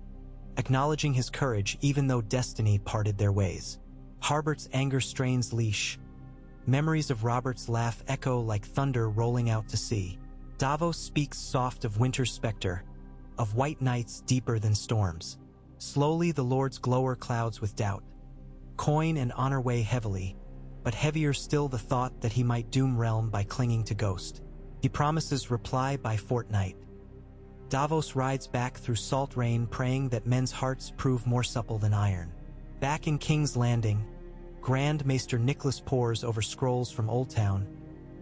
acknowledging his courage even though destiny parted their ways. Harbert's anger strains leash. Memories of Robert's laugh echo like thunder rolling out to sea. Davos speaks soft of winter's specter, of white nights deeper than storms. Slowly the Lord's glower clouds with doubt. Coin and honor weigh heavily, but heavier still the thought that he might doom realm by clinging to ghost. He promises reply by fortnight. Davos rides back through salt rain praying that men's hearts prove more supple than iron. Back in King's Landing, Grand Maester Nicholas pores over scrolls from Old Town,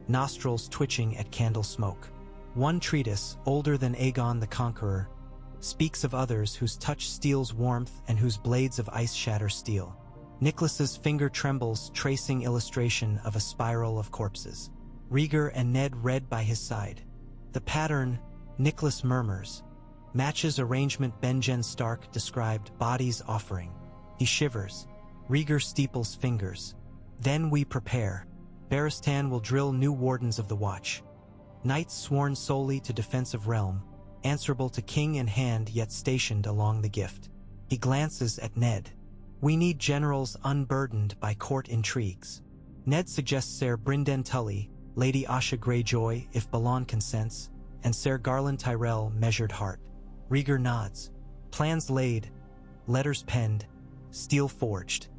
nostrils twitching at candle smoke. One treatise, older than Aegon the Conqueror, speaks of others whose touch steals warmth and whose blades of ice shatter steel. Nicholas's finger trembles, tracing illustration of a spiral of corpses. Rhaegar and Ned read by his side. The pattern, Nicholas murmurs, matches arrangement Benjen Stark described bodies offering. He shivers. Rhaegar steeples fingers. Then we prepare. Barristan will drill new wardens of the watch. Knights sworn solely to defense of realm, answerable to king in hand yet stationed along the gift. He glances at Ned. We need generals unburdened by court intrigues. Ned suggests Ser Brynden Tully, Lady Asha Greyjoy if Balon consents, and Ser Garland Tyrell measured heart. Rhaegar nods. Plans laid, letters penned, steel forged.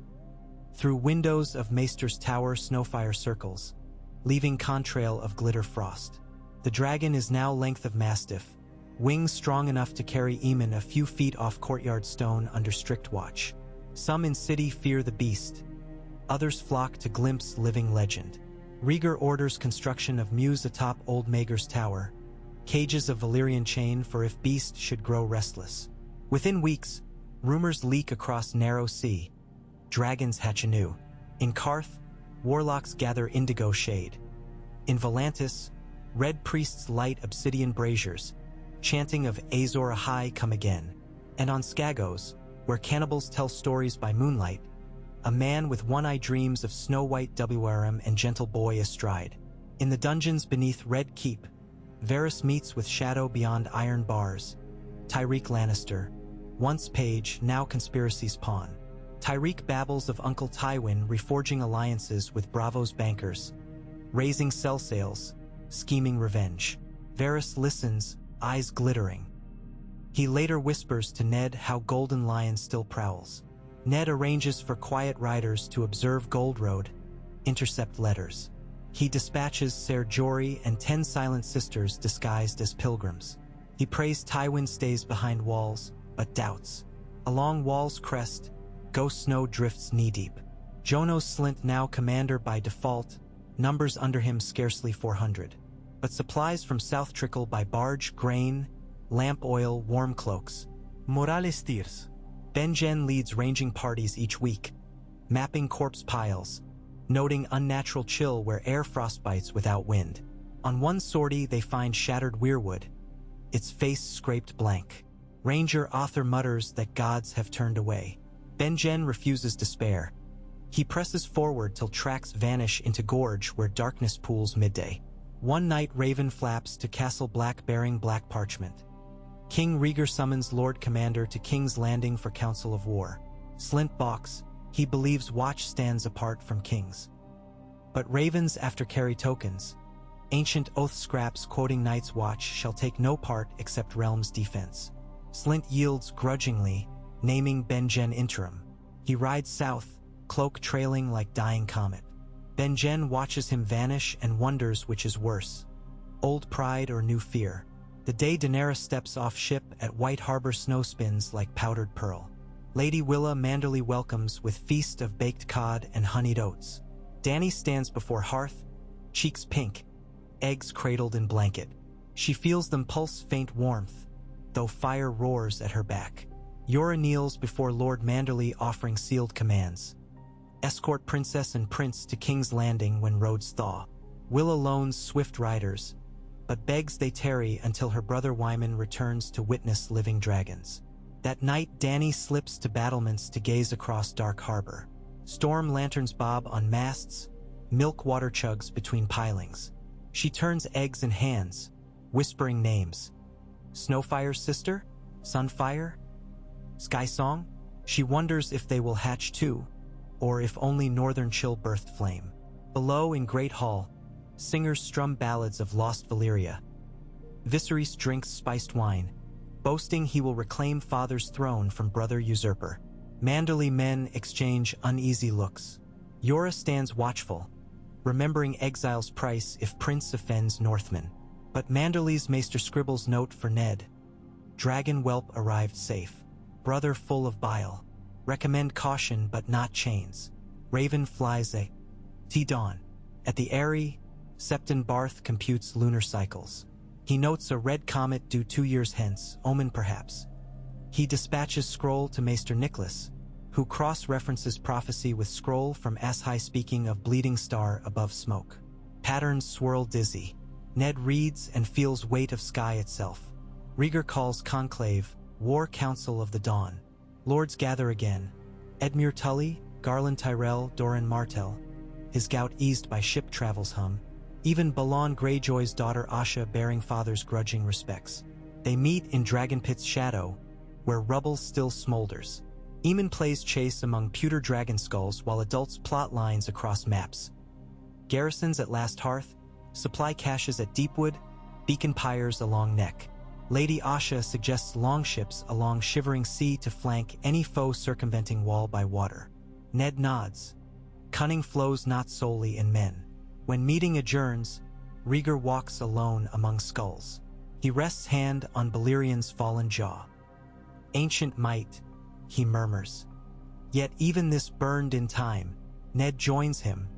Through windows of Maester's tower snowfire circles, leaving contrail of glitter frost. The dragon is now length of mastiff, wings strong enough to carry Aemon a few feet off courtyard stone under strict watch. Some in city fear the beast, others flock to glimpse living legend. Rhaegar orders construction of mews atop Old Maegor's tower, cages of Valyrian chain for if beast should grow restless. Within weeks, rumors leak across narrow sea. Dragons hatch anew. In Karth, warlocks gather indigo shade. In Volantis, red priests light obsidian braziers, chanting of Azor Ahai come again. And on Skagos, where cannibals tell stories by moonlight, a man with one eye dreams of snow-white WRM and gentle boy astride. In the dungeons beneath Red Keep, Varys meets with shadow beyond iron bars. Tyreek Lannister, once page, now conspiracy's pawn. Tyreek babbles of Uncle Tywin reforging alliances with Bravo's bankers, raising sell sales, scheming revenge. Varys listens, eyes glittering. He later whispers to Ned how Golden Lion still prowls. Ned arranges for quiet riders to observe Gold Road, intercept letters. He dispatches Ser Jorah and 10 silent sisters disguised as pilgrims. He prays Tywin stays behind walls, but doubts. Along Wall's crest, ghost snow drifts knee-deep. Jono Slint now commander by default, numbers under him scarcely 400. But supplies from south trickle by barge, grain, lamp oil, warm cloaks. Morales steers. Benjen leads ranging parties each week, mapping corpse piles, noting unnatural chill where air frostbites without wind. On one sortie they find shattered weirwood, its face scraped blank. Ranger Arthur mutters that gods have turned away. Benjen refuses despair. He presses forward till tracks vanish into gorge where darkness pools midday. One night Raven flaps to Castle Black bearing black parchment. King Rhaegar summons Lord Commander to King's Landing for council of war. Slint balks. He believes watch stands apart from kings. But ravens after carry tokens. Ancient oath scraps quoting Night's Watch shall take no part except realm's defense. Slint yields grudgingly, naming Benjen interim. He rides south, cloak trailing like dying comet. Benjen watches him vanish and wonders which is worse, old pride or new fear. The day Daenerys steps off ship at White Harbor snow spins like powdered pearl. Lady Willa Manderly welcomes with feast of baked cod and honeyed oats. Dany stands before hearth, cheeks pink, eggs cradled in blanket. She feels them pulse faint warmth, though fire roars at her back. Yora kneels before Lord Manderly offering sealed commands. Escort princess and prince to King's Landing when roads thaw. Willa loans swift riders, but begs they tarry until her brother Wyman returns to witness living dragons. That night Dany slips to battlements to gaze across Dark Harbor. Storm lanterns bob on masts, milk water chugs between pilings. She turns eggs in hands, whispering names. Snowfire's sister? Sunfire? Sky Song? She wonders if they will hatch too, or if only northern chill birthed flame. Below in Great Hall, singers strum ballads of lost Valyria. Viserys drinks spiced wine, boasting he will reclaim father's throne from brother usurper. Manderly men exchange uneasy looks. Yora stands watchful, remembering exile's price if prince offends Northmen. But Manderly's Maester scribbles note for Ned. Dragon whelp arrived safe. Brother full of bile. Recommend caution but not chains. Raven flies a T-dawn. At the Eyrie, Septon Barth computes lunar cycles. He notes a red comet due 2 years hence, omen perhaps. He dispatches scroll to Maester Nicholas, who cross-references prophecy with scroll from Ashai speaking of bleeding star above smoke. Patterns swirl dizzy. Ned reads and feels weight of sky itself. Rhaegar calls conclave, war council of the dawn. Lords gather again. Edmure Tully, Garland Tyrell, Doran Martell. His gout eased by ship travel's hum. Even Balon Greyjoy's daughter Asha bearing father's grudging respects. They meet in Dragonpit's shadow, where rubble still smolders. Aemon plays chase among pewter dragon skulls while adults plot lines across maps. Garrisons at Last Hearth, supply caches at Deepwood, beacon pyres along Neck. Lady Asha suggests longships along Shivering Sea to flank any foe circumventing wall by water. Ned nods. Cunning flows not solely in men. When meeting adjourns, Rhaegar walks alone among skulls. He rests hand on Balerian's fallen jaw. Ancient might, he murmurs. Yet even this burned in time. Ned joins him.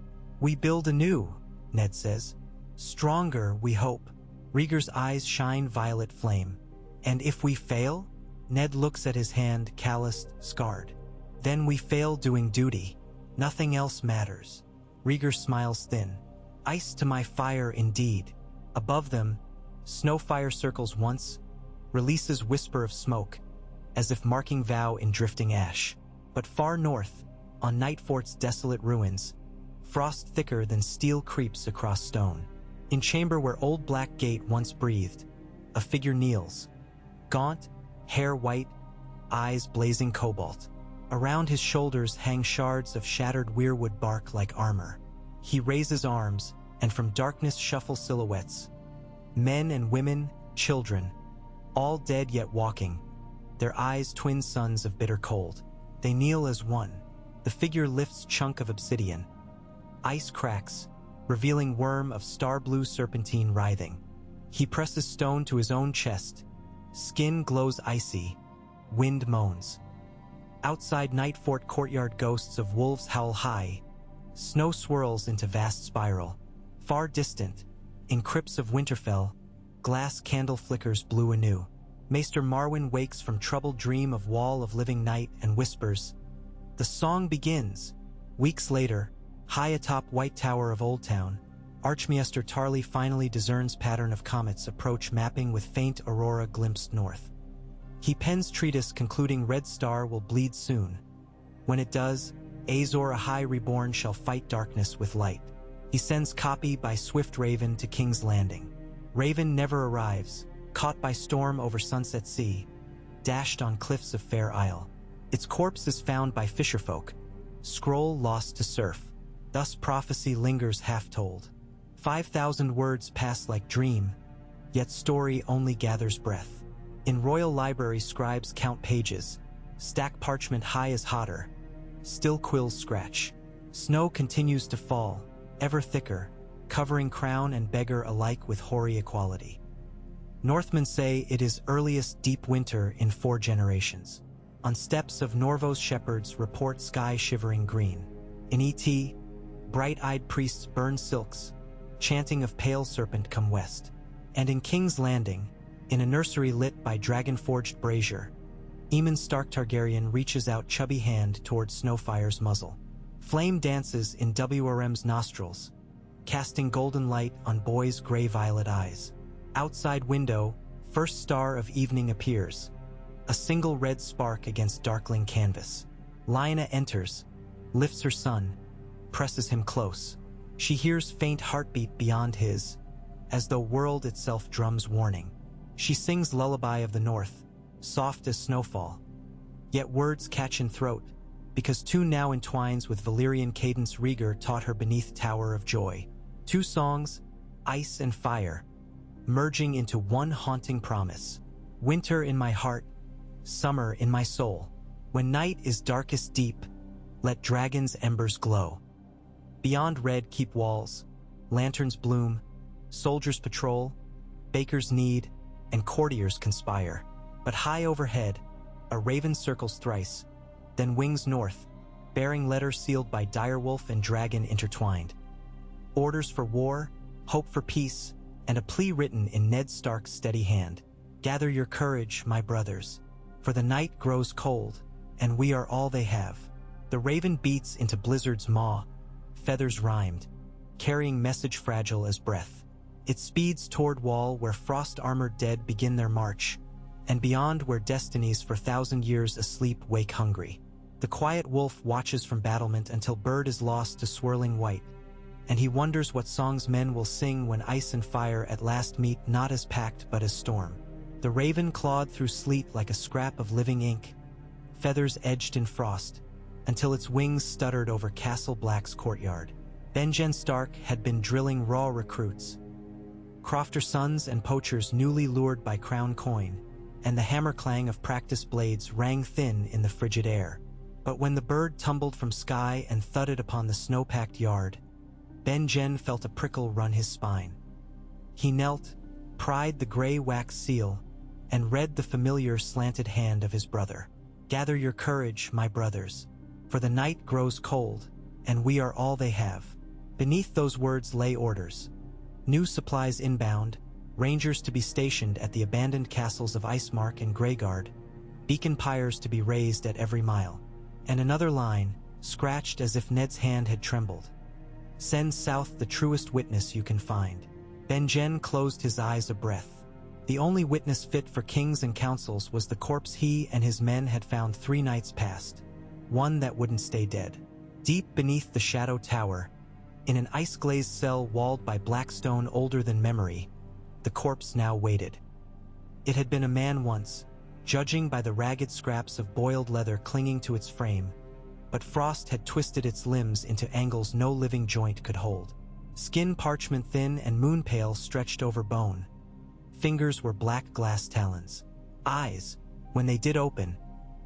We build anew, Ned says. Stronger, we hope. Rhaegar's eyes shine violet flame. And if we fail? Ned looks at his hand, calloused, scarred. Then we fail doing duty. Nothing else matters. Rhaegar smiles thin. Ice to my fire indeed. Above them, snowfire circles once, releases whisper of smoke, as if marking vow in drifting ash. But far north, on Nightfort's desolate ruins, frost thicker than steel creeps across stone. In chamber where old Black Gate once breathed, a figure kneels. Gaunt, hair white, eyes blazing cobalt. Around his shoulders hang shards of shattered weirwood bark like armor. He raises arms, and from darkness shuffle silhouettes. Men and women, children, all dead yet walking, their eyes twin suns of bitter cold. They kneel as one. The figure lifts chunk of obsidian. Ice cracks, revealing worm of star-blue serpentine writhing. He presses stone to his own chest. Skin glows icy. Wind moans. Outside Nightfort courtyard, ghosts of wolves howl high. Snow swirls into vast spiral. Far distant, in crypts of Winterfell, glass candle flickers blue anew. Maester Marwyn wakes from troubled dream of wall of living night and whispers. The song begins. Weeks later, high atop White Tower of Old Town, Archmaester Tarly finally discerns pattern of comets approach mapping with faint aurora glimpsed north. He pens treatise concluding Red Star will bleed soon. When it does, Azor Ahai reborn shall fight darkness with light. He sends copy by swift Raven to King's Landing. Raven never arrives, caught by storm over Sunset Sea, dashed on cliffs of Fair Isle. Its corpse is found by fisherfolk, scroll lost to surf. Thus prophecy lingers half-told. 5,000 words pass like dream, yet story only gathers breath. In royal library scribes count pages, stack parchment high as hotter, still quills scratch. Snow continues to fall, ever thicker, covering crown and beggar alike with hoary equality. Northmen say it is earliest deep winter in 4 generations. On steps of Norvo's shepherds report sky shivering green. In E.T., bright-eyed priests burn silks, chanting of pale serpent come west. And in King's Landing, in a nursery lit by dragon-forged brazier, Aemon Stark Targaryen reaches out chubby hand toward Snowfire's muzzle. Flame dances in WRM's nostrils, casting golden light on boy's gray-violet eyes. Outside window, first star of evening appears, a single red spark against darkling canvas. Lyanna enters, lifts her son, presses him close. She hears faint heartbeat beyond his, as though world itself drums warning. She sings lullaby of the north, soft as snowfall. Yet words catch in throat, because tune now entwines with Valyrian cadence Rhaegar taught her beneath Tower of Joy. 2 songs, ice and fire, merging into one haunting promise. Winter in my heart, summer in my soul. When night is darkest deep, let dragons' embers glow. Beyond red keep walls, lanterns bloom, soldiers patrol, bakers knead, and courtiers conspire. But high overhead, a raven circles thrice, then wings north, bearing letter sealed by direwolf and dragon intertwined. Orders for war, hope for peace, and a plea written in Ned Stark's steady hand. Gather your courage, my brothers, for the night grows cold, and we are all they have. The raven beats into blizzard's maw, feathers rhymed. carrying message fragile as breath. It speeds toward wall where frost-armored dead begin their march, and beyond where destinies for 1,000 years asleep wake hungry. The quiet wolf watches from battlement until bird is lost to swirling white, and he wonders what songs men will sing when ice and fire at last meet not as pact but as storm. The raven clawed through sleet like a scrap of living ink, feathers edged in frost, until its wings stuttered over Castle Black's courtyard. Benjen Stark had been drilling raw recruits, crofter sons and poachers newly lured by crown coin, and the hammer clang of practice blades rang thin in the frigid air. But when the bird tumbled from sky and thudded upon the snow-packed yard, Benjen felt a prickle run his spine. He knelt, pried the gray wax seal, and read the familiar slanted hand of his brother. "Gather your courage, my brothers, for the night grows cold, and we are all they have." Beneath those words lay orders. New supplies inbound, rangers to be stationed at the abandoned castles of Icemark and Greyguard, beacon pyres to be raised at every mile. And another line, scratched as if Ned's hand had trembled. "Send south the truest witness you can find." Benjen closed his eyes a breath. The only witness fit for kings and councils was the corpse he and his men had found 3 nights past, one that wouldn't stay dead. Deep beneath the Shadow Tower, in an ice-glazed cell walled by black stone older than memory, the corpse now waited. It had been a man once, judging by the ragged scraps of boiled leather clinging to its frame, but frost had twisted its limbs into angles no living joint could hold. Skin parchment thin and moon-pale stretched over bone. Fingers were black glass talons. Eyes, when they did open,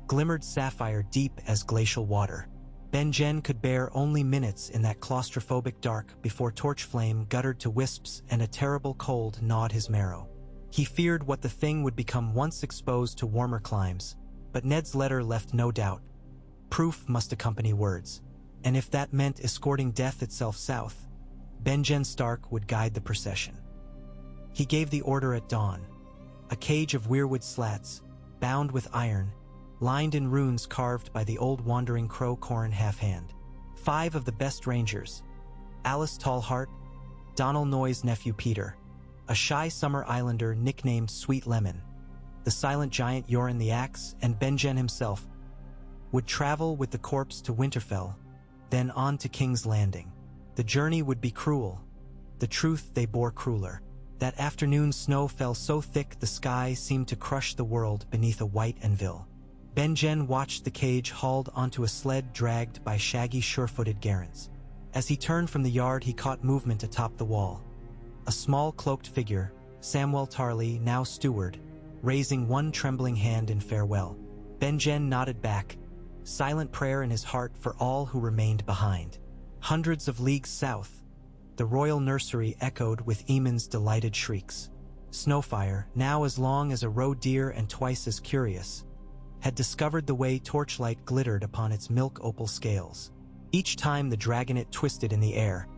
glimmered sapphire deep as glacial water. Benjen could bear only minutes in that claustrophobic dark before torch flame guttered to wisps and a terrible cold gnawed his marrow. He feared what the thing would become once exposed to warmer climes, but Ned's letter left no doubt. Proof must accompany words, and if that meant escorting death itself south, Benjen Stark would guide the procession. He gave the order at dawn. A cage of weirwood slats, bound with iron, lined in runes carved by the old wandering crow Corrin Halfhand. 5 of the best rangers, Alice Tallheart, Donal Noy's nephew Peter, a shy summer islander nicknamed Sweet Lemon, the silent giant Yoren the Axe, and Benjen himself, would travel with the corpse to Winterfell, then on to King's Landing. The journey would be cruel, the truth they bore crueler. That afternoon snow fell so thick the sky seemed to crush the world beneath a white anvil. Benjen watched the cage hauled onto a sled dragged by shaggy sure-footed Garrans. As he turned from the yard he caught movement atop the wall. A small cloaked figure, Samwell Tarly, now steward, raising one trembling hand in farewell. Benjen nodded back, silent prayer in his heart for all who remained behind. Hundreds of leagues south, the royal nursery echoed with Aemon's delighted shrieks. Snowfire, now as long as a roe deer and twice as curious, had discovered the way torchlight glittered upon its milk opal scales. Each time the dragonet twisted in the air,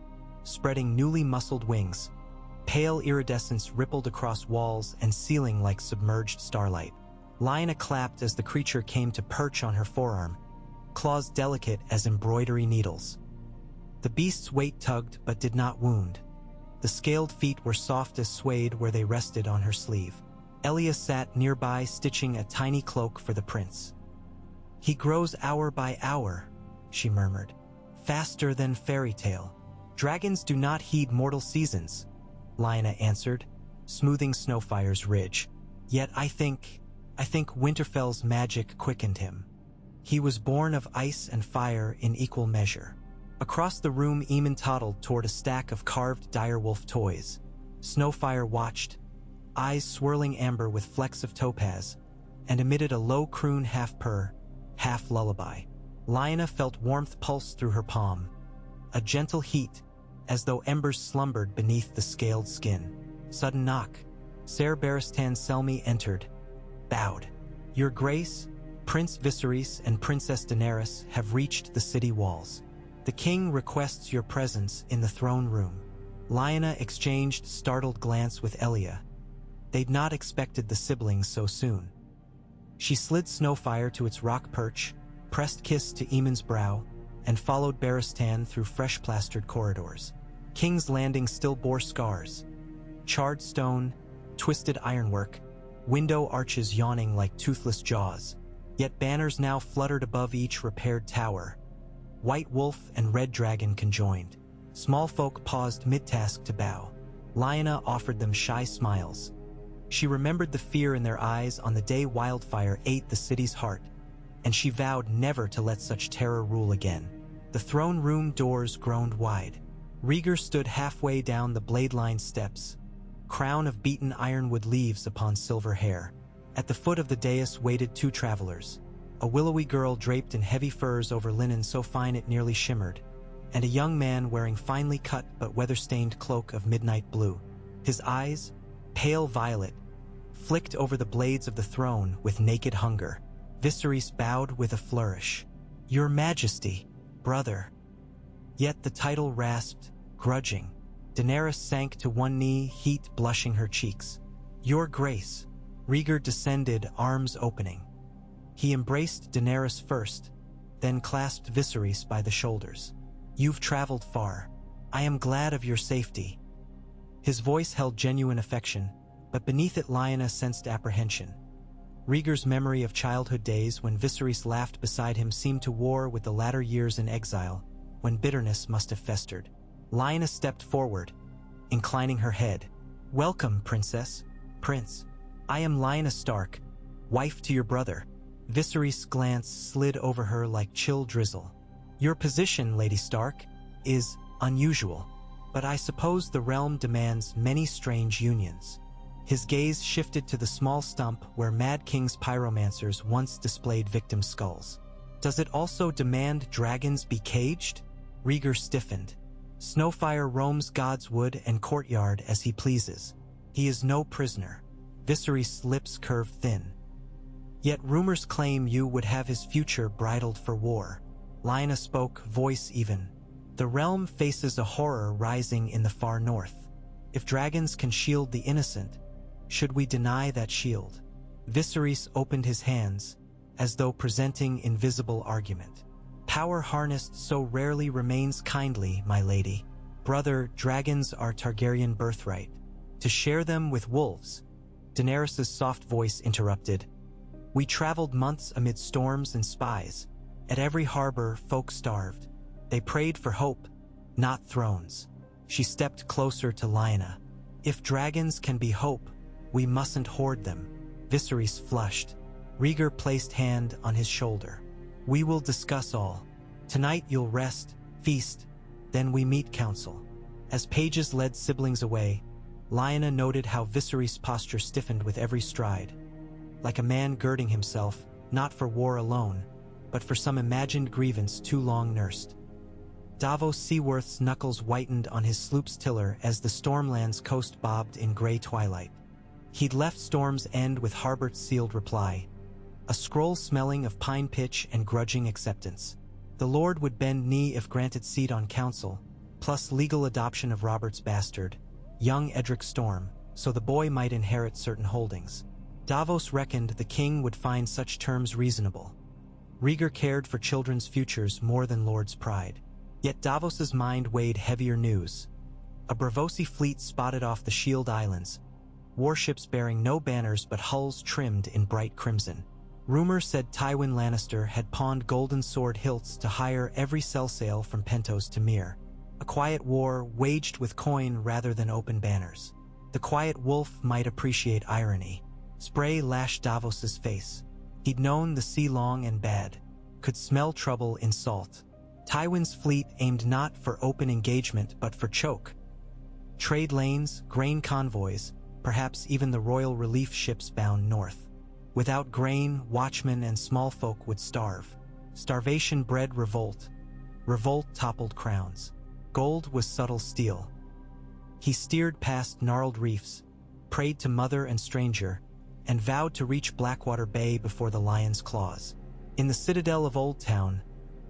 spreading newly muscled wings, pale iridescence rippled across walls and ceiling like submerged starlight. Lyanna clapped as the creature came to perch on her forearm, claws delicate as embroidery needles. The beast's weight tugged but did not wound. The scaled feet were soft as suede where they rested on her sleeve. Elia sat nearby stitching a tiny cloak for the prince. "He grows hour by hour," she murmured. "Faster than fairy tale." "Dragons do not heed mortal seasons," Lyanna answered, smoothing Snowfire's ridge. "Yet I think Winterfell's magic quickened him. He was born of ice and fire in equal measure." Across the room Aemon toddled toward a stack of carved direwolf toys. Snowfire watched, eyes swirling amber with flecks of topaz, and emitted a low croon half purr, half lullaby. Lyanna felt warmth pulse through her palm, a gentle heat, as though embers slumbered beneath the scaled skin. Sudden knock. Ser Barristan Selmy entered, bowed. "Your Grace, Prince Viserys and Princess Daenerys have reached the city walls. The king requests your presence in the throne room." Lyanna exchanged startled glance with Elia. They'd not expected the siblings so soon. She slid Snowfire to its rock perch, pressed kiss to Aemon's brow, and followed Barristan through fresh-plastered corridors. King's Landing still bore scars. Charred stone, twisted ironwork, window arches yawning like toothless jaws. Yet banners now fluttered above each repaired tower. White Wolf and Red Dragon conjoined. Small folk paused mid-task to bow. Lyanna offered them shy smiles. She remembered the fear in their eyes on the day wildfire ate the city's heart, and she vowed never to let such terror rule again. The throne room doors groaned wide. Rhaegar stood halfway down the blade-lined steps, crown of beaten ironwood leaves upon silver hair. At the foot of the dais waited two travelers, a willowy girl draped in heavy furs over linen so fine it nearly shimmered, and a young man wearing finely cut but weather-stained cloak of midnight blue. His eyes, pale violet, flicked over the blades of the throne with naked hunger. Viserys bowed with a flourish. "Your Majesty, brother." Yet the title rasped, grudging. Daenerys sank to one knee, heat blushing her cheeks. "Your Grace." Rhaegar descended, arms opening. He embraced Daenerys first, then clasped Viserys by the shoulders. "You've traveled far. I am glad of your safety." His voice held genuine affection, but beneath it Lyanna sensed apprehension. Rhaegar's memory of childhood days when Viserys laughed beside him seemed to war with the latter years in exile, when bitterness must have festered. Lyanna stepped forward, inclining her head. "Welcome, Princess." "Prince. I am Lyanna Stark, wife to your brother." Viserys' glance slid over her like chill drizzle. "Your position, Lady Stark, is unusual, but I suppose the realm demands many strange unions." His gaze shifted to the small stump where Mad King's pyromancers once displayed victim skulls. "Does it also demand dragons be caged?" Rhaegar stiffened. "Snowfire roams God's wood and courtyard as he pleases. He is no prisoner." Viserys' lips curved thin. "Yet rumors claim you would have his future bridled for war." Lyanna spoke, voice even. "The realm faces a horror rising in the far north. If dragons can shield the innocent, should we deny that shield?" Viserys opened his hands, as though presenting invisible argument. "Power harnessed so rarely remains kindly, my lady. Brother, dragons are Targaryen birthright. To share them with wolves." Daenerys' soft voice interrupted. "We traveled months amid storms and spies. At every harbor, folk starved. They prayed for hope, not thrones." She stepped closer to Lyanna. "If dragons can be hope, we mustn't hoard them." Viserys flushed. Rhaegar placed hand on his shoulder. "We will discuss all. Tonight you'll rest, feast, then we meet counsel." As pages led siblings away, Lyanna noted how Viserys' posture stiffened with every stride, like a man girding himself, not for war alone, but for some imagined grievance too long nursed. Davos Seaworth's knuckles whitened on his sloop's tiller as the Stormland's coast bobbed in gray twilight. He'd left Storm's End with Harbert's sealed reply, a scroll smelling of pine pitch and grudging acceptance. The Lord would bend knee if granted seat on council, plus legal adoption of Robert's bastard, young Edric Storm, so the boy might inherit certain holdings. Davos reckoned the king would find such terms reasonable. Rhaegar cared for children's futures more than Lord's pride. Yet Davos's mind weighed heavier news. A Braavosi fleet spotted off the Shield Islands, warships bearing no banners but hulls trimmed in bright crimson. Rumor said Tywin Lannister had pawned golden sword hilts to hire every sell-sail from Pentos to Myr. A quiet war waged with coin rather than open banners. The quiet wolf might appreciate irony. Spray lashed Davos's face. He'd known the sea long and bad, could smell trouble in salt. Tywin's fleet aimed not for open engagement but for choke. Trade lanes, grain convoys, perhaps even the royal relief ships bound north. Without grain, watchmen and small folk would starve. Starvation bred revolt. Revolt toppled crowns. Gold was subtle steel. He steered past gnarled reefs, prayed to mother and stranger, and vowed to reach Blackwater Bay before the lion's claws. In the citadel of Old Town,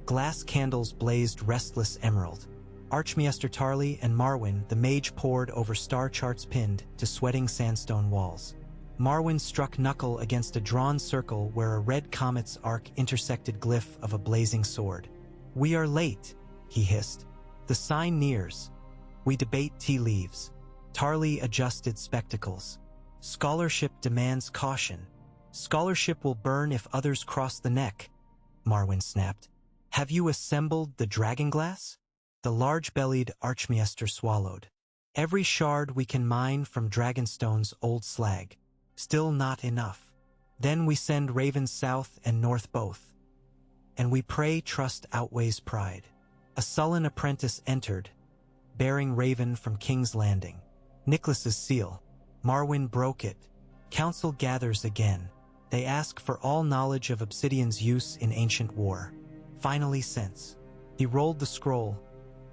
glass candles blazed restless emerald. Archmaester Tarly and Marwyn the mage pored over star charts pinned to sweating sandstone walls. Marwyn struck knuckle against a drawn circle where a red comet's arc intersected glyph of a blazing sword. "We are late," he hissed. "The sign nears. We debate tea leaves. Tarly adjusted spectacles. Scholarship demands caution. Scholarship will burn if others cross the neck, Marwyn snapped. Have you assembled the dragonglass? The large-bellied archmaester swallowed. Every shard we can mine from Dragonstone's old slag. Still not enough. Then we send ravens south and north both. And we pray trust outweighs pride. A sullen apprentice entered, bearing raven from King's Landing. Nicholas's seal. Marwyn broke it. Council gathers again. They ask for all knowledge of obsidian's use in ancient war. Finally sense. He rolled the scroll,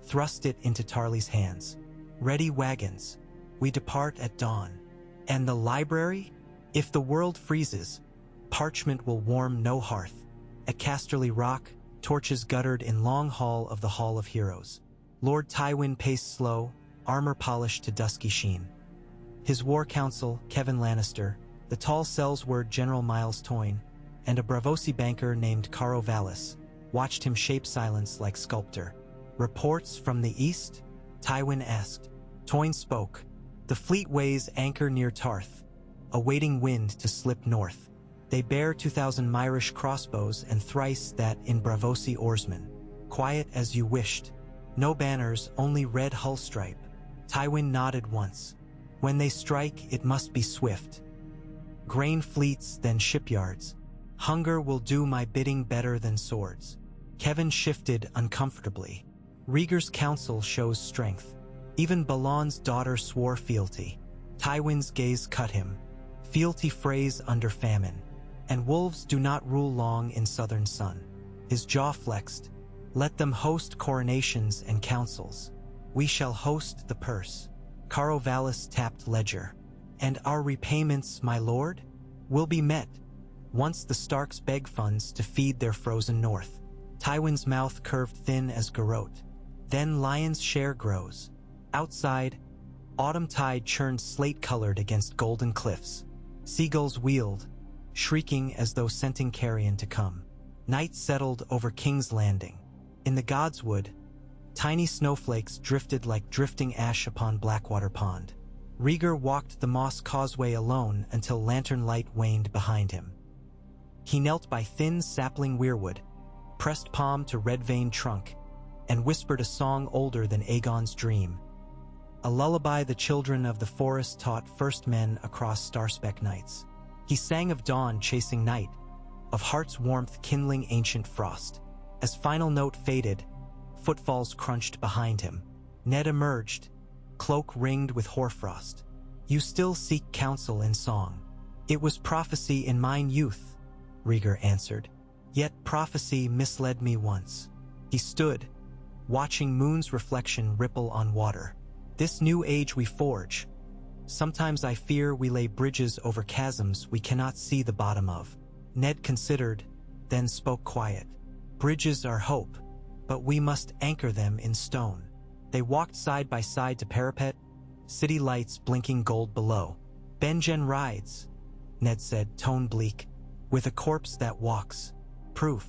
thrust it into Tarly's hands. Ready wagons. We depart at dawn. And the library? If the world freezes, parchment will warm no hearth. At Casterly Rock, torches guttered in long hall of the Hall of Heroes. Lord Tywin paced slow, armor polished to dusky sheen. His war council, Kevin Lannister, the tall Sellsword General Miles Toyne, and a Braavosi banker named Caro Vallis, watched him shape silence like sculptor. Reports from the east? Tywin asked. Toyne spoke. The fleet weighs anchor near Tarth, awaiting wind to slip north. They bear 2,000 Myrish crossbows and thrice that in Braavosi oarsmen. Quiet as you wished. No banners, only red hull stripe. Tywin nodded once. When they strike, it must be swift. Grain fleets, then shipyards. Hunger will do my bidding better than swords. Kevin shifted uncomfortably. Rhaegar's counsel shows strength. Even Balon's daughter swore fealty. Tywin's gaze cut him. Fealty frays under famine. And wolves do not rule long in southern sun. His jaw flexed. Let them host coronations and councils. We shall host the purse. Caro Vallis tapped ledger. And our repayments, my lord, will be met. Once the Starks beg funds to feed their frozen north. Tywin's mouth curved thin as garrote. Then lion's share grows. Outside, autumn tide churned slate-colored against golden cliffs. Seagulls wheeled, shrieking as though scenting carrion to come. Night settled over King's Landing. In the Godswood, tiny snowflakes drifted like drifting ash upon Blackwater Pond. Rhaegar walked the moss causeway alone until lantern light waned behind him. He knelt by thin sapling weirwood, pressed palm to red-veined trunk, and whispered a song older than Aegon's dream. A lullaby the children of the forest taught first men across star-speck nights. He sang of dawn chasing night, of heart's warmth kindling ancient frost. As final note faded, footfalls crunched behind him. Ned emerged, cloak ringed with hoarfrost. You still seek counsel in song. It was prophecy in mine youth, Rhaegar answered. Yet prophecy misled me once. He stood, watching moon's reflection ripple on water. This new age we forge. Sometimes I fear we lay bridges over chasms we cannot see the bottom of. Ned considered, then spoke quiet. Bridges are hope, but we must anchor them in stone. They walked side by side to parapet, city lights blinking gold below. Benjen rides, Ned said, tone bleak, with a corpse that walks. Proof.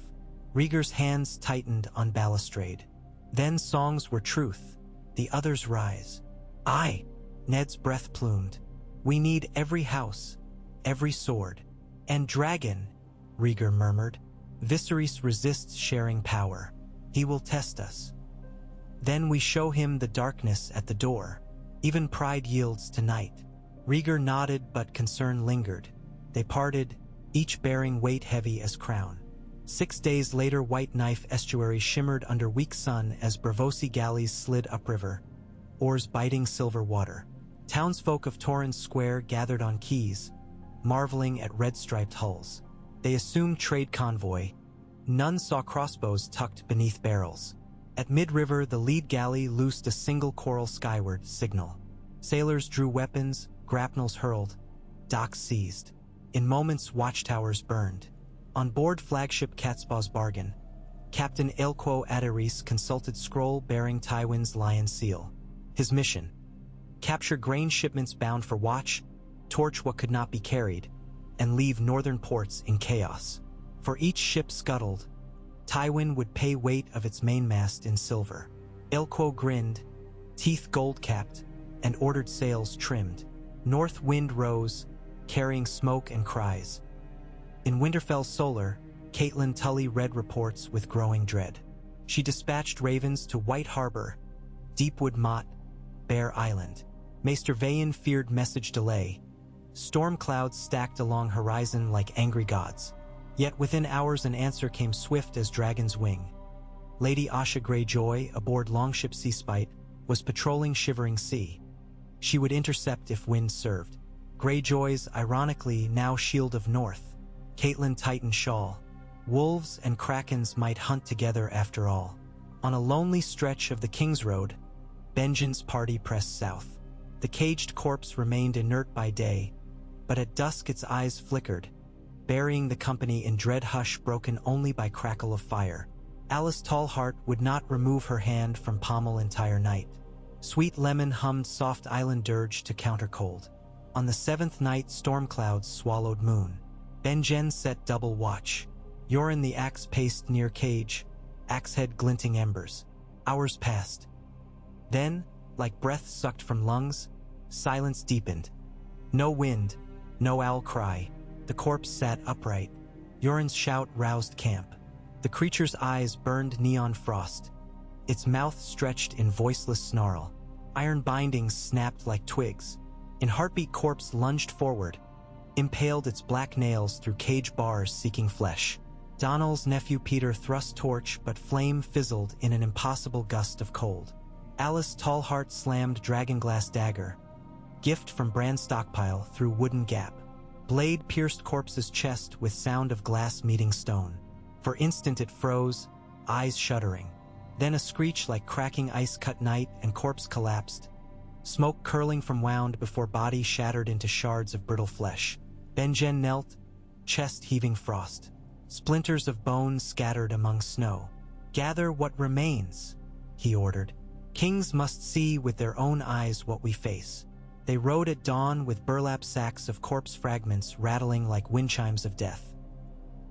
Rhaegar's hands tightened on balustrade. Then songs were truth. The others rise. Aye, Ned's breath plumed. We need every house, every sword. And dragon, Rhaegar murmured. Viserys resists sharing power. He will test us. Then we show him the darkness at the door. Even pride yields to night. Rhaegar nodded, but concern lingered. They parted, each bearing weight heavy as crown. 6 days later, White Knife Estuary shimmered under weak sun as Braavosi galleys slid upriver, oars biting silver water. Townsfolk of Torrens Square gathered on quays, marveling at red-striped hulls. They assumed trade convoy. None saw crossbows tucked beneath barrels. At mid-river, the lead galley loosed a single coral skyward signal. Sailors drew weapons, grapnels hurled, docks seized. In moments, watchtowers burned. On board flagship Catspaw's Bargain, Captain Aelquo Adaris consulted scroll bearing Tywin's lion seal. His mission: capture grain shipments bound for watch, torch what could not be carried, and leave northern ports in chaos. For each ship scuttled, Tywin would pay weight of its mainmast in silver. Aelquo grinned, teeth gold-capped, and ordered sails trimmed. North wind rose, carrying smoke and cries. In Winterfell solar, Catelyn Tully read reports with growing dread. She dispatched ravens to White Harbor, Deepwood Motte, Bear Island. Maester Vayn feared message delay. Storm clouds stacked along horizon like angry gods. Yet within hours an answer came swift as dragon's wing. Lady Asha Greyjoy, aboard longship Seaspite, was patrolling Shivering Sea. She would intercept if wind served. Greyjoy's, ironically, now Shield of North. Catelyn Titan Shawl. Wolves and krakens might hunt together after all. On a lonely stretch of the King's Road, Benjen's party pressed south. The caged corpse remained inert by day, but at dusk its eyes flickered, burying the company in dread hush broken only by crackle of fire. Alice Tallheart would not remove her hand from pommel entire night. Sweet Lemon hummed soft island dirge to counter cold. On the seventh night storm clouds swallowed moon. Benjen set double watch. Yoren the axe paced near cage, axehead glinting embers. Hours passed. Then, like breath sucked from lungs, silence deepened. No wind, no owl cry. The corpse sat upright. Yoren's shout roused camp. The creature's eyes burned neon frost. Its mouth stretched in voiceless snarl. Iron bindings snapped like twigs. In heartbeat corpse lunged forward, impaled its black nails through cage bars seeking flesh. Donal's nephew Peter thrust torch, but flame fizzled in an impossible gust of cold. Alice Tallheart slammed dragonglass dagger, gift from Bran's stockpile, through wooden gap. Blade pierced corpse's chest with sound of glass meeting stone. For instant it froze, eyes shuddering. Then a screech like cracking ice cut night and corpse collapsed. Smoke curling from wound before body shattered into shards of brittle flesh. Benjen knelt, chest heaving frost. Splinters of bone scattered among snow. "Gather what remains," he ordered. "Kings must see with their own eyes what we face." They rode at dawn with burlap sacks of corpse fragments rattling like wind chimes of death.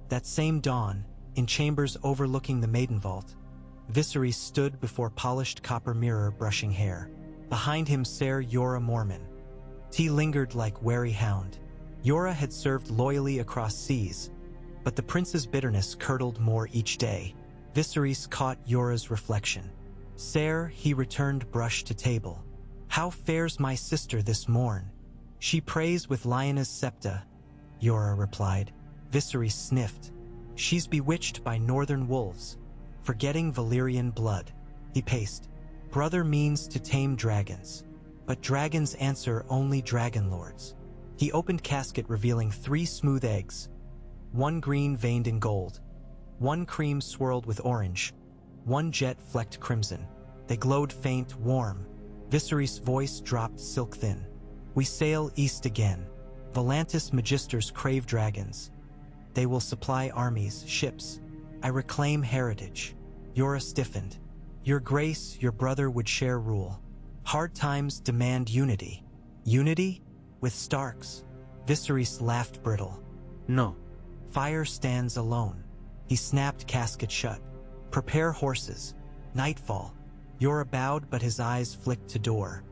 That same dawn, in chambers overlooking the maiden vault, Viserys stood before polished copper mirror brushing hair. Behind him Ser Jorah Mormon. He lingered like wary hound. Jorah had served loyally across seas, but the prince's bitterness curdled more each day. Viserys caught Jorah's reflection. "Ser," he returned brush to table. "How fares my sister this morn?" "She prays with Lyanna's septa," Jorah replied. Viserys sniffed. "She's bewitched by northern wolves, forgetting Valyrian blood." He paced. "Brother means to tame dragons, but dragons answer only dragon lords." He opened casket revealing 3 smooth eggs, one green veined in gold, one cream swirled with orange, one jet flecked crimson. They glowed faint, warm. Viserys' voice dropped silk thin. "We sail east again. Volantis Magisters crave dragons. They will supply armies, ships. I reclaim heritage." Jorah stiffened. "Your grace, your brother would share rule. Hard times demand unity." "Unity? With Starks?" Viserys laughed brittle. "No. Fire stands alone." He snapped casket shut. "Prepare horses. Nightfall." Jorah bowed, but his eyes flicked to door.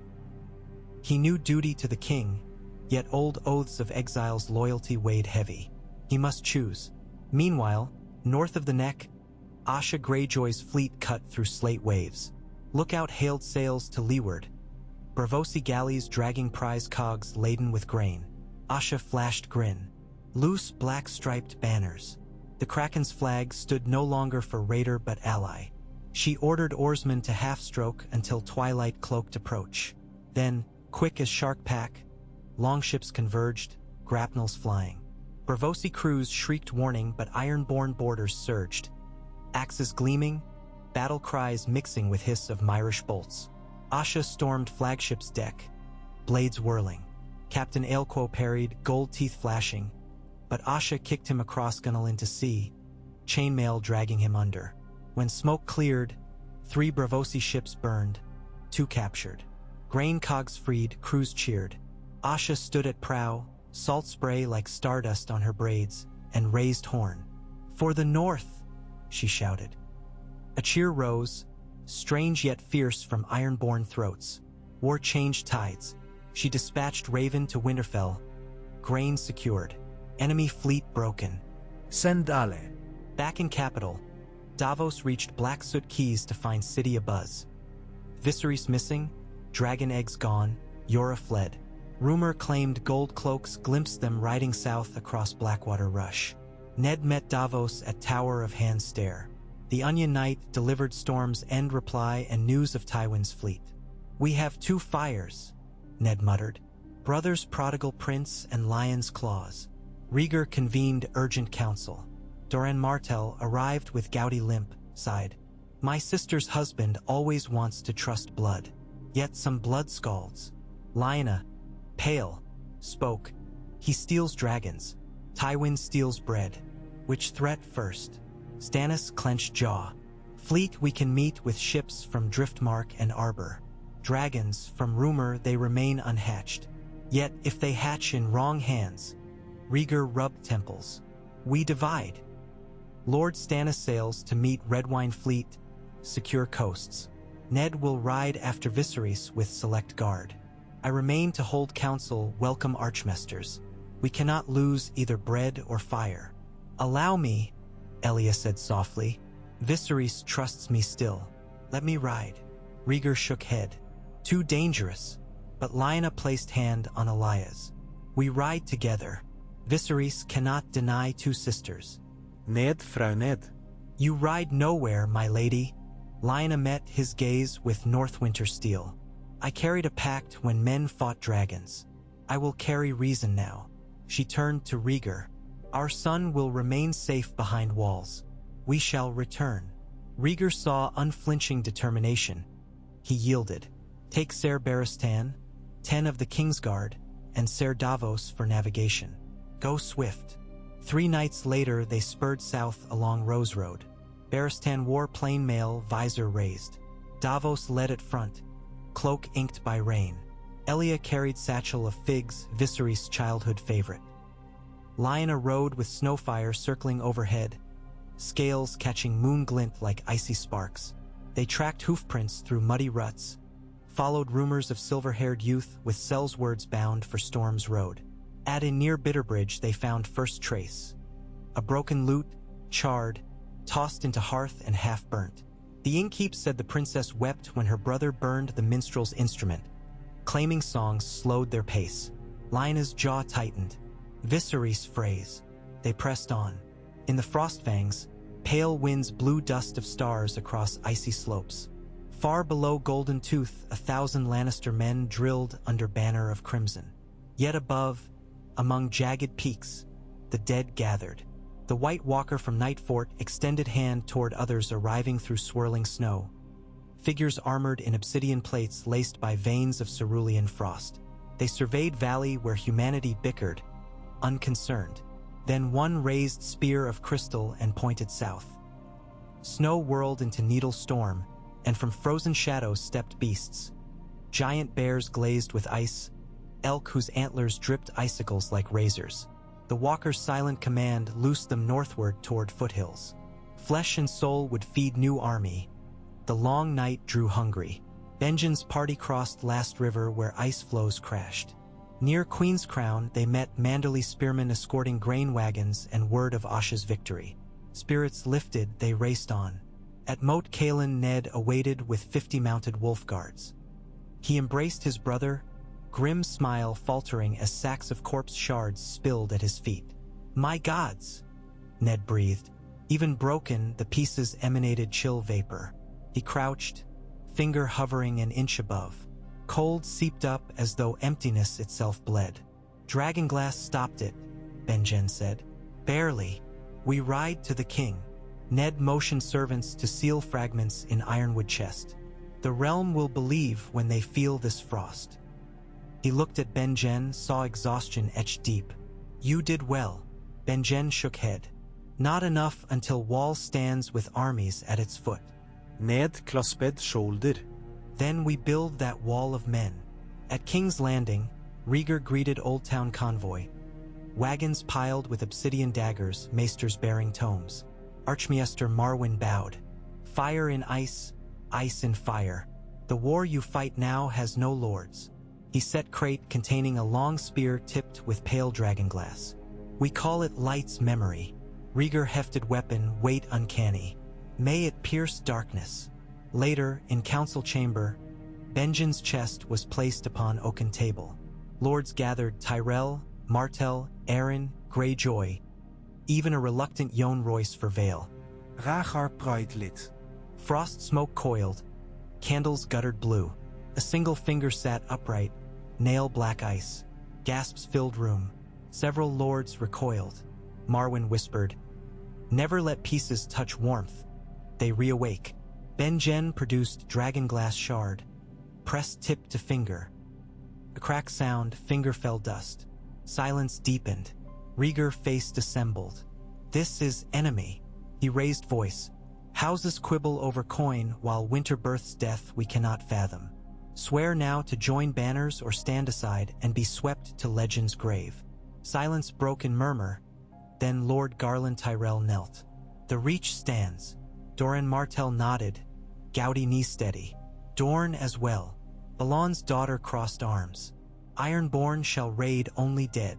He knew duty to the king, yet old oaths of exile's loyalty weighed heavy. He must choose. Meanwhile, north of the Neck, Asha Greyjoy's fleet cut through slate waves. Lookout hailed sails to leeward, Braavosi galleys dragging prize cogs laden with grain. Asha flashed grin. Loose black-striped banners. The Kraken's flag stood no longer for raider but ally. She ordered oarsmen to half-stroke until twilight cloaked approach. Then, quick as shark pack, longships converged, grapnels flying. Braavosi crews shrieked warning, but iron-born boarders surged. Axes gleaming, battle cries mixing with hiss of Myrish bolts. Asha stormed flagship's deck, blades whirling. Captain Aelquo parried, gold teeth flashing, but Asha kicked him across gunwale into sea, chainmail dragging him under. When smoke cleared, 3 Braavosi ships burned, 2 captured. Grain cogs freed, crews cheered. Asha stood at prow, salt spray like stardust on her braids, and raised horn. "For the north!" she shouted. A cheer rose, strange yet fierce from iron-born throats. War changed tides. She dispatched Raven to Winterfell. Grain secured. Enemy fleet broken. Send Ale. Back in capital, Davos reached Black Soot Keys to find city abuzz. Viserys missing, dragon eggs gone, Yora fled. Rumor claimed gold cloaks glimpsed them riding south across Blackwater Rush. Ned met Davos at Tower of Hand Stair. The Onion Knight delivered Storm's end reply and news of Tywin's fleet. "We have two fires," Ned muttered. "Brothers Prodigal Prince and Lion's Claws." Rhaegar convened urgent council. Doran Martell arrived with gouty limp, sighed. "My sister's husband always wants to trust blood. Yet some blood scalds." Lyanna, pale, spoke. "He steals dragons. Tywin steals bread. Which threat first?" Stannis clenched jaw. "Fleet we can meet with ships from Driftmark and Arbor. Dragons, from rumor they remain unhatched. Yet if they hatch in wrong hands..." Rhaegar rubbed temples. "We divide. Lord Stannis sails to meet Redwine fleet, secure coasts. Ned will ride after Viserys with select guard. I remain to hold council, welcome Archmesters. We cannot lose either bread or fire." "Allow me," Elia said softly. "Viserys trusts me still. Let me ride." Rhaegar shook head. "Too dangerous." But Lyanna placed hand on Elia's. "We ride together. Viserys cannot deny two sisters." Ned, Frau Ned. "You ride nowhere, my lady." Lyanna met his gaze with Northwinter steel. "I carried a pact when men fought dragons. I will carry reason now." She turned to Rhaegar. "Our son will remain safe behind walls. We shall return." Rhaegar saw unflinching determination. He yielded. "Take Ser Barristan, 10 of the Kingsguard, and Ser Davos for navigation. Go swift." 3 nights later they spurred south along Rose Road. Barristan wore plain mail, visor raised. Davos led at front, cloak inked by rain. Elia carried satchel of figs, Viserys' childhood favorite. Lyanna rode with Snowfire circling overhead, scales catching moon glint like icy sparks. They tracked hoofprints through muddy ruts, followed rumors of silver-haired youth with Sel's words bound for Storm's Road. At a near Bitterbridge they found first trace. A broken lute, charred, tossed into hearth and half-burnt. The innkeep said the princess wept when her brother burned the minstrel's instrument. Claiming songs slowed their pace. Lyanna's jaw tightened. Viserys' phrase. They pressed on. In the Frostfangs, pale winds blew dust of stars across icy slopes. Far below Golden Tooth, 1,000 Lannister men drilled under banner of crimson. Yet above, among jagged peaks, the dead gathered. The White Walker from Nightfort extended hand toward others arriving through swirling snow. Figures armored in obsidian plates laced by veins of cerulean frost. They surveyed valley where humanity bickered, unconcerned. Then one raised spear of crystal and pointed south. Snow whirled into needle storm, and from frozen shadows stepped beasts. Giant bears glazed with ice, elk whose antlers dripped icicles like razors. The walker's silent command loosed them northward toward foothills. Flesh and soul would feed new army. The long night drew hungry. Benjen's party crossed Last River where ice floes crashed. Near Queen's Crown they met Manderly spearmen escorting grain wagons and word of Asha's victory. Spirits lifted, they raced on. At Moat Cailin Ned awaited with 50 mounted wolf guards. He embraced his brother, grim smile faltering as sacks of corpse shards spilled at his feet. "My gods," Ned breathed. Even broken, the pieces emanated chill vapor. He crouched, finger hovering an inch above. Cold seeped up as though emptiness itself bled. "Dragonglass stopped it," Benjen said. "Barely. We ride to the king." Ned motioned servants to seal fragments in ironwood chest. "The realm will believe when they feel this frost." He looked at Benjen, saw exhaustion etched deep. "You did well." Benjen shook head. "Not enough until wall stands with armies at its foot." Ned clasped shoulder. "Then we build that wall of men." At King's Landing, Rhaegar greeted Old Town convoy. Wagons piled with obsidian daggers, maesters bearing tomes. Archmaester Marwyn bowed. "Fire in ice, ice and fire. The war you fight now has no lords. He set crate containing a long spear tipped with pale dragonglass. We call it Light's memory. Rhaegar hefted weapon, weight uncanny. May it pierce darkness. Later, in council chamber, Benjen's chest was placed upon oaken table. Lords gathered Tyrell, Martell, Arryn, Greyjoy, even a reluctant Yohn Royce for Vale. Rhaegar bruidlid. Frost smoke coiled, candles guttered blue. A single finger sat upright, nail black ice. Gasps filled room. Several lords recoiled. Marwyn whispered, "Never let pieces touch warmth." They reawake. Benjen produced dragonglass shard. Pressed tip to finger. A crack sound, finger fell dust. Silence deepened. Rhaegar face dissembled. "This is enemy." He raised voice. "Houses quibble over coin, while winter births death we cannot fathom. Swear now to join banners or stand aside and be swept to legend's grave." Silence broke in murmur. Then Lord Garland Tyrell knelt. "The reach stands." Doran Martell nodded, gouty knee steady. Dorne as well. Balon's daughter crossed arms. "Ironborn shall raid only dead."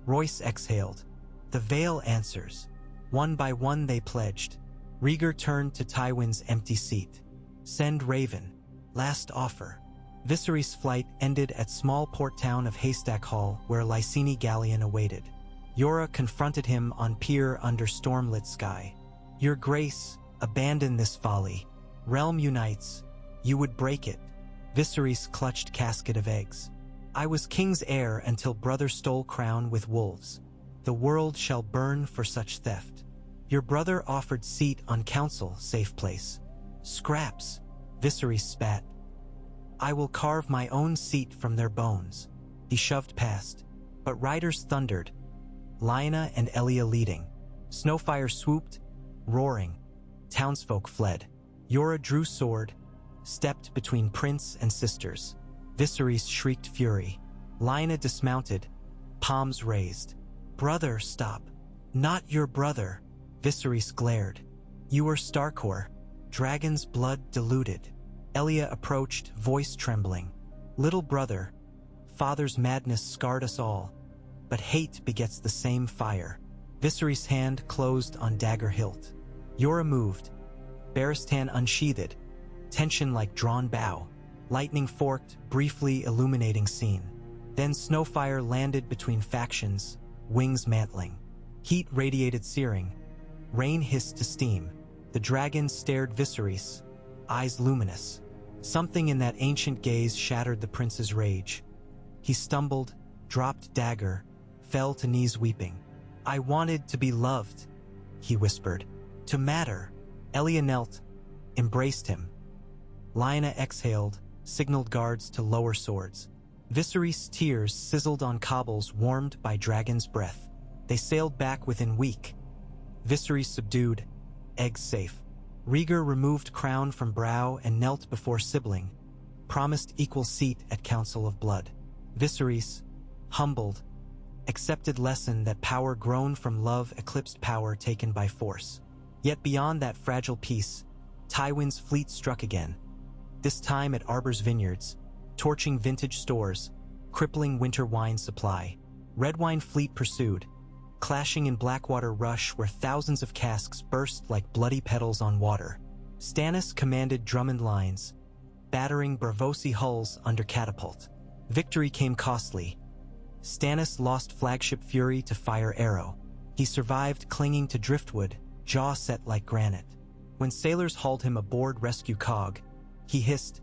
Royce exhaled. "The Vale answers." One by one they pledged. Rhaegar turned to Tywin's empty seat. "Send Raven. Last offer." Viserys' flight ended at small port town of Haystack Hall, where Lyseni galleon awaited. Yora confronted him on pier under stormlit sky. "Your Grace, abandon this folly. Realm unites. You would break it." Viserys clutched casket of eggs. "I was king's heir until brother stole crown with wolves. The world shall burn for such theft. Your brother offered seat on council, safe place. Scraps." Viserys spat. "I will carve my own seat from their bones." He shoved past. But riders thundered. Lyanna and Elia leading. Snowfire swooped, roaring. Townsfolk fled. Yora drew sword, stepped between prince and sisters. Viserys shrieked fury. Lyanna dismounted, palms raised. "Brother, stop. Not your brother." Viserys glared. "You are Starkor. Dragon's blood diluted." Elia approached, voice trembling. "Little brother, father's madness scarred us all, but hate begets the same fire." Viserys' hand closed on dagger hilt. Yora moved. Barristan unsheathed, tension like drawn bow. Lightning forked, briefly illuminating scene. Then Snowfire landed between factions, wings mantling. Heat radiated searing. Rain hissed to steam. The dragon stared Viserys, eyes luminous. Something in that ancient gaze shattered the prince's rage. He stumbled, dropped dagger, fell to knees weeping. "I wanted to be loved," he whispered. "To matter." Elia knelt, embraced him. Lyanna exhaled, signaled guards to lower swords. Viserys' tears sizzled on cobbles warmed by dragon's breath. They sailed back within week. Viserys subdued, eggs safe. Rhaegar removed crown from brow and knelt before sibling, promised equal seat at Council of Blood. Viserys, humbled, accepted lesson that power grown from love eclipsed power taken by force. Yet beyond that fragile peace, Tywin's fleet struck again. This time at Arbor's vineyards, torching vintage stores, crippling winter wine supply. Red wine fleet pursued, clashing in Blackwater Rush where thousands of casks burst like bloody petals on water. Stannis commanded Drummond lines, battering Braavosi hulls under catapult. Victory came costly. Stannis lost flagship Fury to Fire Arrow. He survived clinging to driftwood, jaw set like granite. When sailors hauled him aboard rescue cog, he hissed,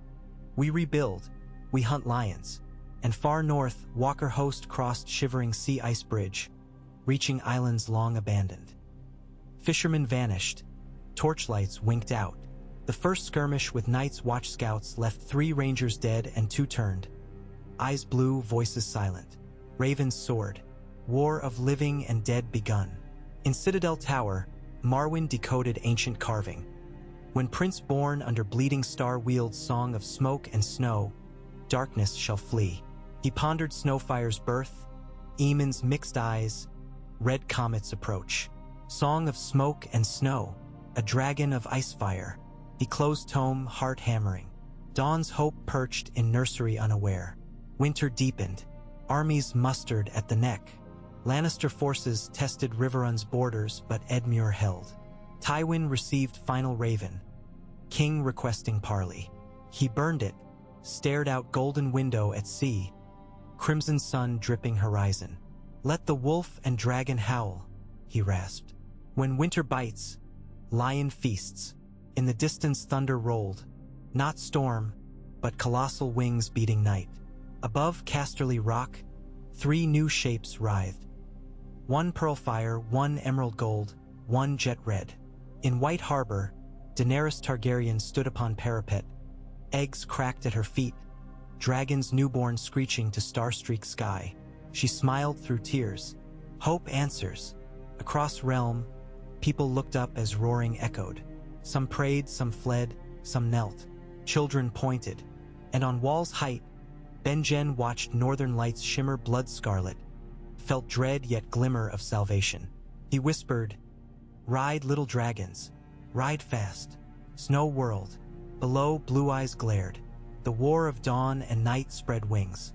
"We rebuild, we hunt lions." And far north, Walker Host crossed shivering sea ice bridge, reaching islands long abandoned. Fishermen vanished. Torchlights winked out. The first skirmish with Night's Watch scouts left 3 rangers dead and 2 turned. Eyes blue, voices silent. Ravens soared. War of living and dead begun. In Citadel Tower, Marwyn decoded ancient carving. When Prince born under bleeding star wields song of smoke and snow, darkness shall flee. He pondered Snowfire's birth, Aemon's mixed eyes, red comets approach. Song of smoke and snow, a dragon of ice fire. He closed tome, heart hammering. Dawn's hope perched in nursery unaware. Winter deepened. Armies mustered at the neck. Lannister forces tested Riverrun's borders, but Edmure held. Tywin received final raven. King requesting parley. He burned it, stared out golden window at sea. Crimson sun dripping horizon. Let the wolf and dragon howl, he rasped. When winter bites, lion feasts. In the distance thunder rolled. Not storm, but colossal wings beating night. Above Casterly Rock, 3 new shapes writhed. 1 pearl fire, 1 emerald gold, 1 jet red. In White Harbor, Daenerys Targaryen stood upon parapet. Eggs cracked at her feet, dragons newborn screeching to star-streaked sky. She smiled through tears. Hope answers. Across realm, people looked up as roaring echoed. Some prayed, some fled, some knelt. Children pointed. And on Wall's height, Benjen watched northern lights shimmer blood scarlet, felt dread yet glimmer of salvation. He whispered, "Ride, little dragons, ride fast." Snow whirled. Below, blue eyes glared. The war of dawn and night spread wings.